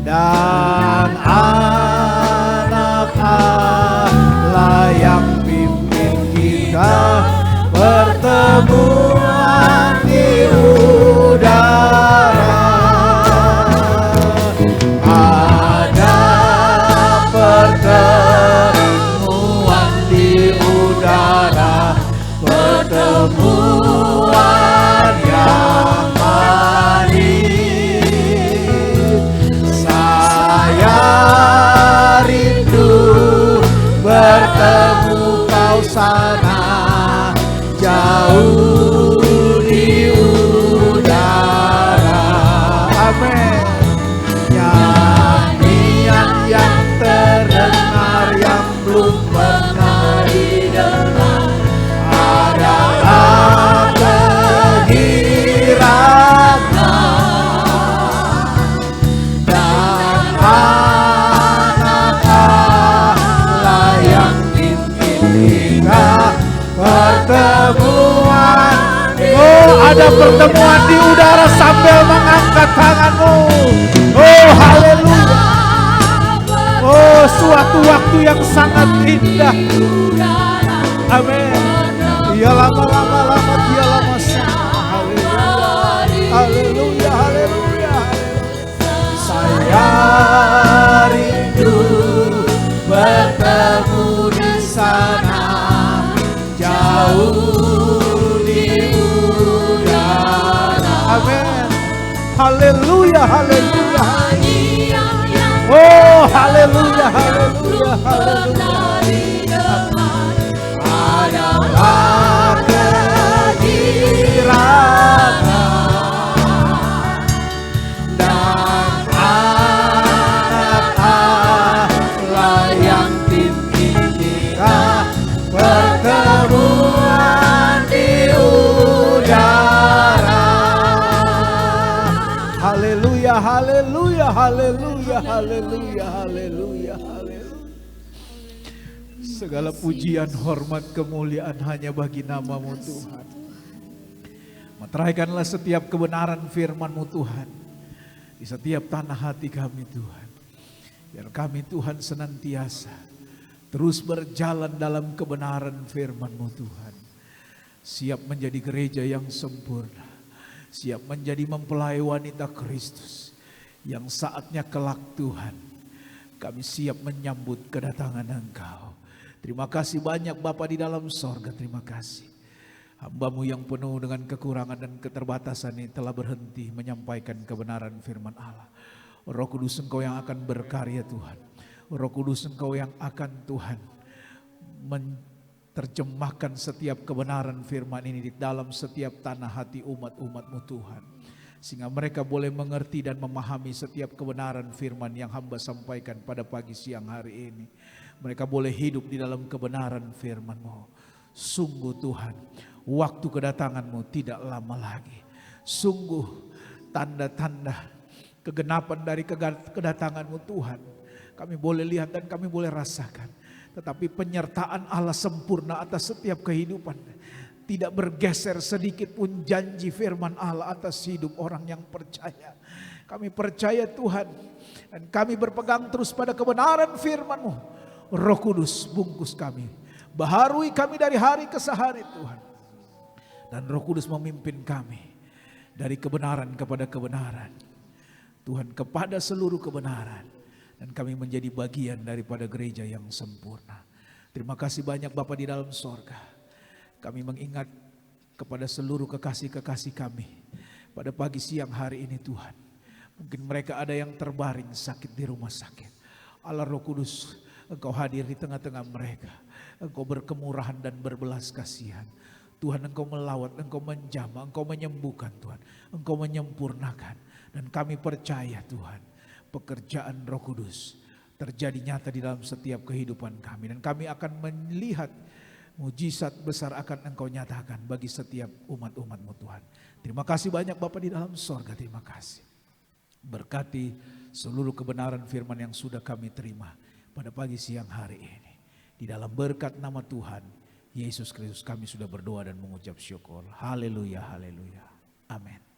dan anak Allah yang pimpin kita pertemuan di udara. Ada pertemuan di udara, pertemuan yang manis. Saya rindu bertemu kau sana, jauh di udara. Amin. Nyanyian yang terdengar yang belum pernah didengar adalah kegirangan, dan anak Allah yang pimpin kita pertemuan. Oh, ada pertemuan di udara sambil mengangkat tanganmu. Oh, haleluya. Oh, suatu waktu yang sangat indah. Amin. Dia lama-lama, dia lama sama. Haleluya, haleluya, haleluya. Saya rindu bertemu di sana, jauh di udara. Amin. Haleluya, haleluya. Oh, haleluya. haleluya, haleluya, haleluya. Adalah kehadirannya dan anak Allah yang tinggilah pertemuan di udara. Haleluya, haleluya, haleluya, haleluya, haleluya, haleluya. Segala pujian, hormat, kemuliaan hanya bagi nama-Mu Tuhan. Meteraikanlah setiap kebenaran firman-Mu Tuhan di setiap tanah hati kami Tuhan. Biar kami Tuhan senantiasa terus berjalan dalam kebenaran firman-Mu Tuhan. Siap menjadi gereja yang sempurna. Siap menjadi mempelai wanita Kristus. Yang saatnya kelak Tuhan, kami siap menyambut kedatangan Engkau. Terima kasih banyak Bapa di dalam sorga, terima kasih. Hamba-Mu yang penuh dengan kekurangan dan keterbatasan ini telah berhenti menyampaikan kebenaran firman Allah. Roh Kudus Engkau yang akan berkarya Tuhan. Roh Kudus Engkau yang akan Tuhan menerjemahkan setiap kebenaran firman ini di dalam setiap tanah hati umat-umat-Mu Tuhan. Sehingga mereka boleh mengerti dan memahami setiap kebenaran firman yang hamba sampaikan pada pagi siang hari ini. Mereka boleh hidup di dalam kebenaran firman-Mu. Sungguh Tuhan, waktu kedatangan-Mu tidak lama lagi. Sungguh tanda-tanda kegenapan dari kedatangan-Mu Tuhan, kami boleh lihat dan kami boleh rasakan. Tetapi penyertaan Allah sempurna atas setiap kehidupan. Tidak bergeser sedikit pun janji firman Allah atas hidup orang yang percaya. Kami percaya Tuhan. Dan kami berpegang terus pada kebenaran firman-Mu. Roh Kudus bungkus kami. Baharui kami dari hari ke hari Tuhan. Dan Roh Kudus memimpin kami. Dari kebenaran kepada kebenaran. Tuhan kepada seluruh kebenaran. Dan kami menjadi bagian daripada gereja yang sempurna. Terima kasih banyak Bapa di dalam sorga. Kami mengingat kepada seluruh kekasih-kekasih kami pada pagi siang hari ini Tuhan. Mungkin mereka ada yang terbaring sakit di rumah sakit. Allah Roh Kudus, Engkau hadir di tengah-tengah mereka. Engkau berkemurahan dan berbelas kasihan. Tuhan Engkau melawat, Engkau menjamah, Engkau menyembuhkan Tuhan. Engkau menyempurnakan. Dan kami percaya Tuhan, pekerjaan Roh Kudus terjadi nyata di dalam setiap kehidupan kami. Dan kami akan melihat mujizat besar akan Engkau nyatakan bagi setiap umat-umat-Mu Tuhan. Terima kasih banyak Bapa di dalam sorga, terima kasih. Berkati seluruh kebenaran firman yang sudah kami terima pada pagi siang hari ini. Di dalam berkat nama Tuhan Yesus Kristus kami sudah berdoa dan mengucap syukur. Haleluya, haleluya. Amin.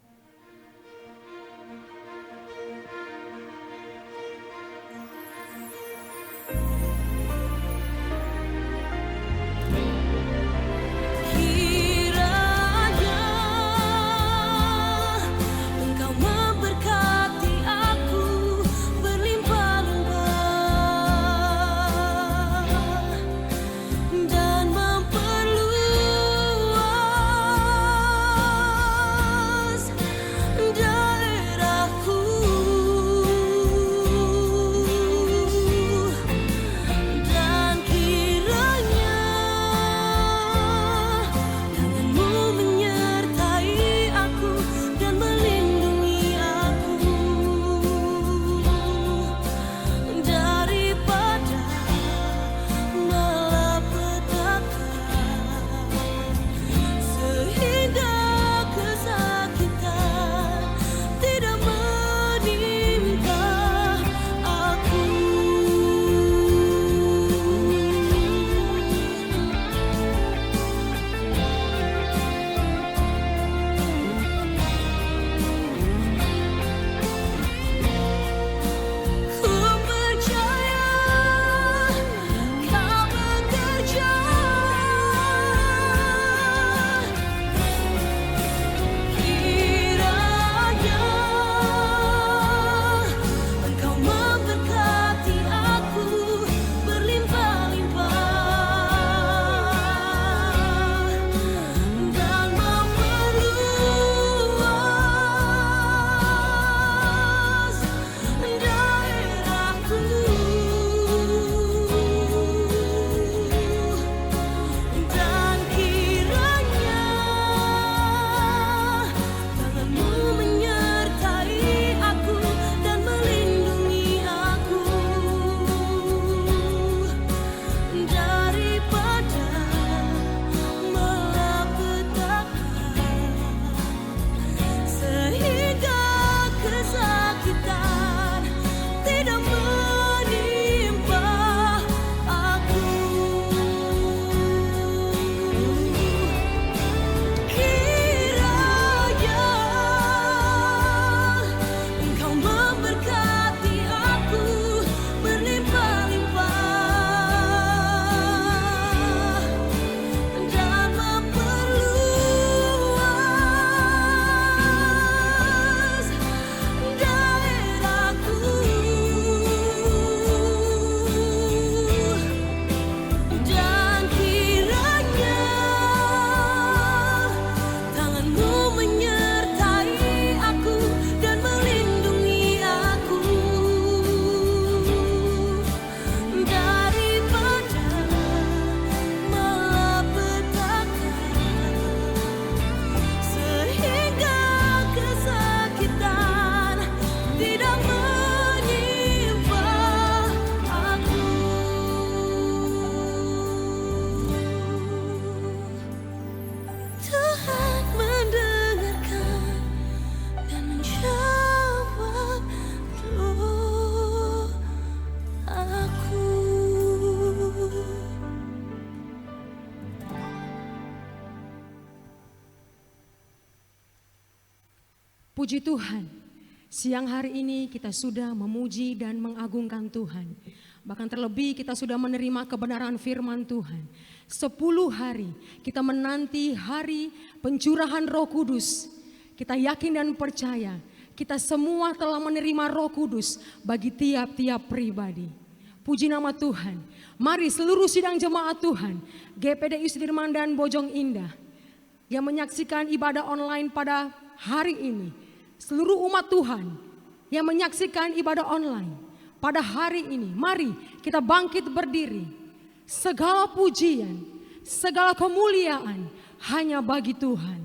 Puji Tuhan, siang hari ini kita sudah memuji dan mengagungkan Tuhan. Bahkan terlebih kita sudah menerima kebenaran firman Tuhan. 10 hari kita menanti hari pencurahan Roh Kudus. Kita yakin dan percaya kita semua telah menerima Roh Kudus bagi tiap-tiap pribadi. Puji nama Tuhan. Mari seluruh sidang jemaat Tuhan, GPDI Sudirman dan Bojong Indah yang menyaksikan ibadah online pada hari ini, seluruh umat Tuhan yang menyaksikan ibadah online pada hari ini, mari kita bangkit berdiri. Segala pujian, segala kemuliaan hanya bagi Tuhan.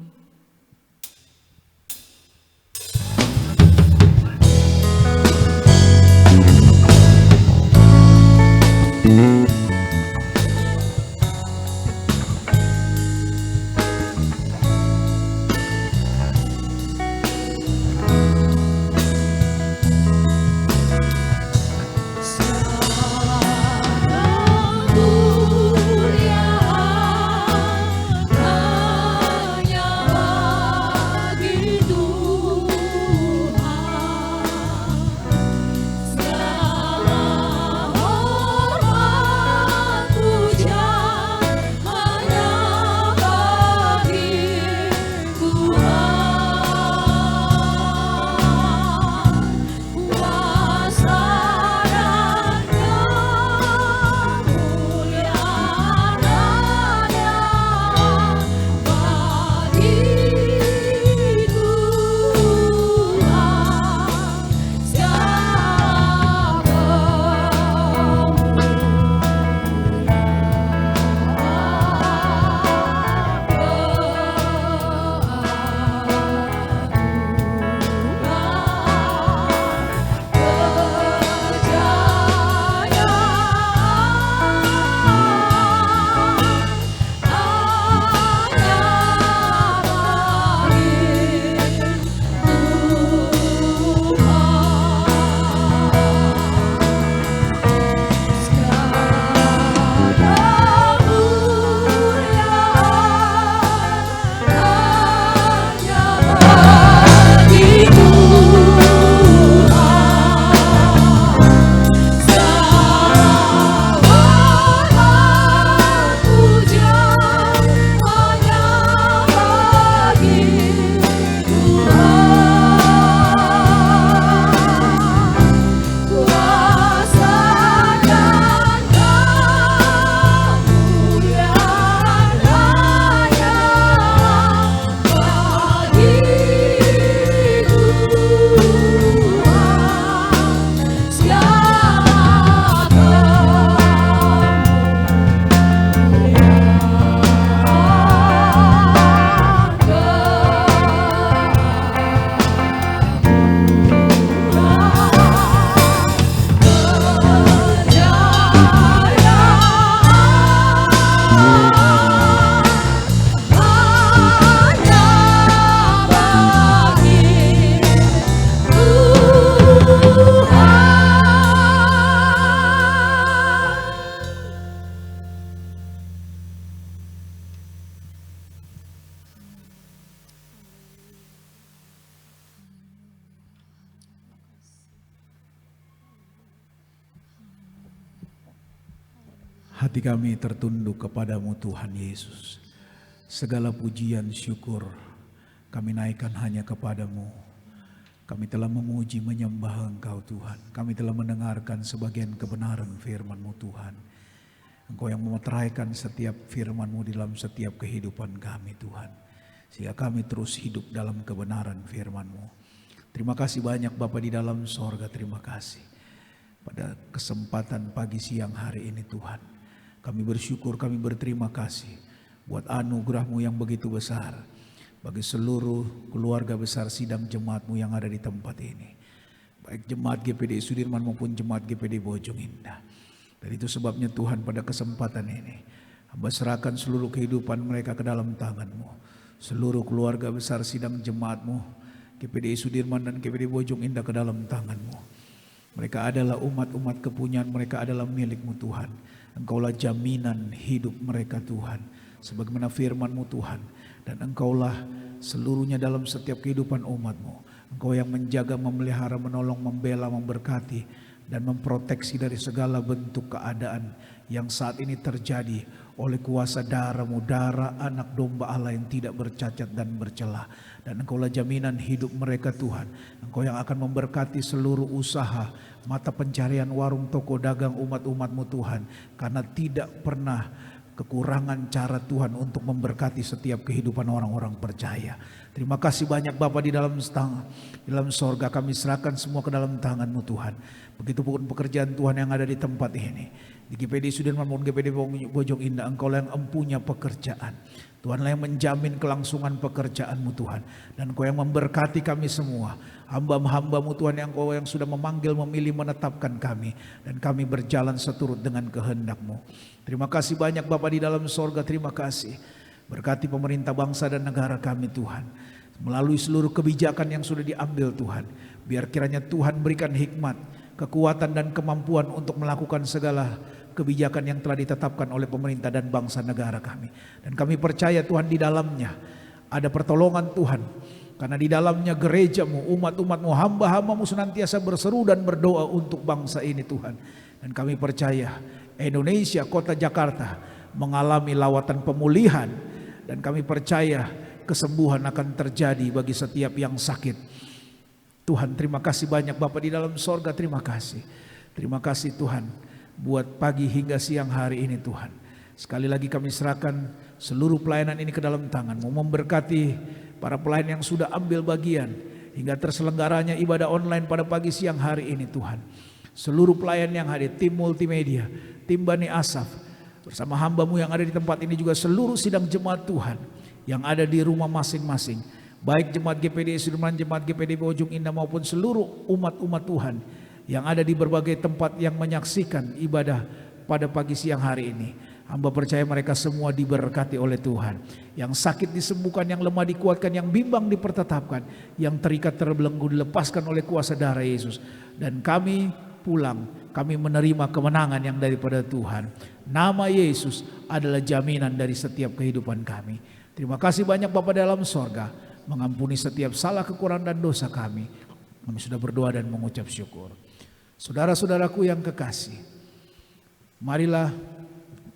Hati kami tertunduk kepadamu Tuhan Yesus. Segala pujian syukur kami naikkan hanya kepadamu. Kami telah memuji menyembah Engkau Tuhan. Kami telah mendengarkan sebagian kebenaran firman-Mu Tuhan. Engkau yang memeteraikan setiap firman-Mu di dalam setiap kehidupan kami Tuhan. Sehingga kami terus hidup dalam kebenaran firman-Mu. Terima kasih banyak Bapa di dalam sorga, terima kasih. Pada kesempatan pagi siang hari ini Tuhan. Kami bersyukur, kami berterima kasih buat anugerah-Mu yang begitu besar. Bagi seluruh keluarga besar sidang jemaat-Mu yang ada di tempat ini. Baik jemaat GPDI Sudirman maupun jemaat GPDI Bojong Indah. Dan itu sebabnya Tuhan pada kesempatan ini. Hamba serahkan seluruh kehidupan mereka ke dalam tangan-Mu. Seluruh keluarga besar sidang jemaat-Mu. GPDI Sudirman dan GPDI Bojong Indah ke dalam tangan-Mu. Mereka adalah umat-umat kepunyaan, mereka adalah milik-Mu Tuhan. Engkaulah jaminan hidup mereka Tuhan. Sebagaimana firman-Mu Tuhan. Dan Engkaulah seluruhnya dalam setiap kehidupan umat-Mu. Engkau yang menjaga, memelihara, menolong, membela, memberkati, dan memproteksi dari segala bentuk keadaan yang saat ini terjadi oleh kuasa darah-Mu, darah anak domba Allah yang tidak bercacat dan bercelah. Dan Engkaulah jaminan hidup mereka Tuhan. Engkau yang akan memberkati seluruh usaha, mata pencarian, warung, toko, dagang umat-umat-Mu Tuhan. Karena tidak pernah kekurangan cara Tuhan untuk memberkati setiap kehidupan orang-orang percaya. Terima kasih banyak Bapa di dalam sorga, kami serahkan semua ke dalam tangan-Mu Tuhan. Begitupun pekerjaan Tuhan yang ada di tempat ini, di GPD Sudirman maupun GPD Bojong Indah. Engkau yang empunya pekerjaan, Tuhanlah yang menjamin kelangsungan pekerjaan-Mu Tuhan. Dan Engkau yang memberkati kami semua, hamba-hamba-Mu Tuhan yang Engkau yang sudah memanggil, memilih, menetapkan kami, dan kami berjalan seturut dengan kehendak-Mu. Terima kasih banyak Bapa di dalam sorga, terima kasih. Berkati pemerintah bangsa dan negara kami Tuhan, melalui seluruh kebijakan yang sudah diambil Tuhan. Biar kiranya Tuhan berikan hikmat, kekuatan dan kemampuan untuk melakukan segala kebijakan yang telah ditetapkan oleh pemerintah dan bangsa negara kami. Dan kami percaya Tuhan di dalamnya ada pertolongan Tuhan. Karena di dalamnya gereja-Mu, umat-umat-Mu, hamba-hamba-Mu senantiasa berseru dan berdoa untuk bangsa ini Tuhan. Dan kami percaya Indonesia, kota Jakarta mengalami lawatan pemulihan. Dan kami percaya kesembuhan akan terjadi bagi setiap yang sakit. Tuhan, terima kasih banyak Bapa di dalam sorga, terima kasih. Terima kasih Tuhan buat pagi hingga siang hari ini Tuhan. Sekali lagi kami serahkan seluruh pelayanan ini ke dalam tangan-Mu. Memberkati para pelayan yang sudah ambil bagian hingga terselenggaranya ibadah online pada pagi siang hari ini Tuhan. Seluruh pelayan yang hadir, tim multimedia, tim Bani Asaf, bersama hamba-Mu yang ada di tempat ini, juga seluruh sidang jemaat Tuhan yang ada di rumah masing-masing, baik jemaat GPD Sudirman, jemaat GPD Bojong Indah maupun seluruh umat-umat Tuhan yang ada di berbagai tempat yang menyaksikan ibadah pada pagi siang hari ini. Hamba percaya mereka semua diberkati oleh Tuhan. Yang sakit disembuhkan, yang lemah dikuatkan, yang bimbang dipertetapkan, yang terikat terbelenggu dilepaskan oleh kuasa darah Yesus. Dan kami pulang, kami menerima kemenangan yang daripada Tuhan. Nama Yesus adalah jaminan dari setiap kehidupan kami. Terima kasih banyak Bapa dalam sorga, mengampuni setiap salah, kekurangan dan dosa kami. Kami sudah berdoa dan mengucap syukur. Saudara-saudaraku yang kekasih, marilah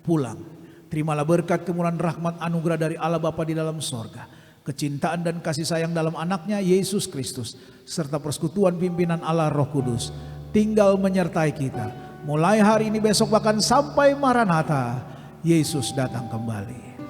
pulang. Terimalah berkat, kemurahan, rahmat, anugerah dari Allah Bapa di dalam sorga, kecintaan dan kasih sayang dalam anaknya Yesus Kristus, serta persekutuan pimpinan Allah Roh Kudus tinggal menyertai kita mulai hari ini, besok, bahkan sampai Maranatha, Yesus datang kembali.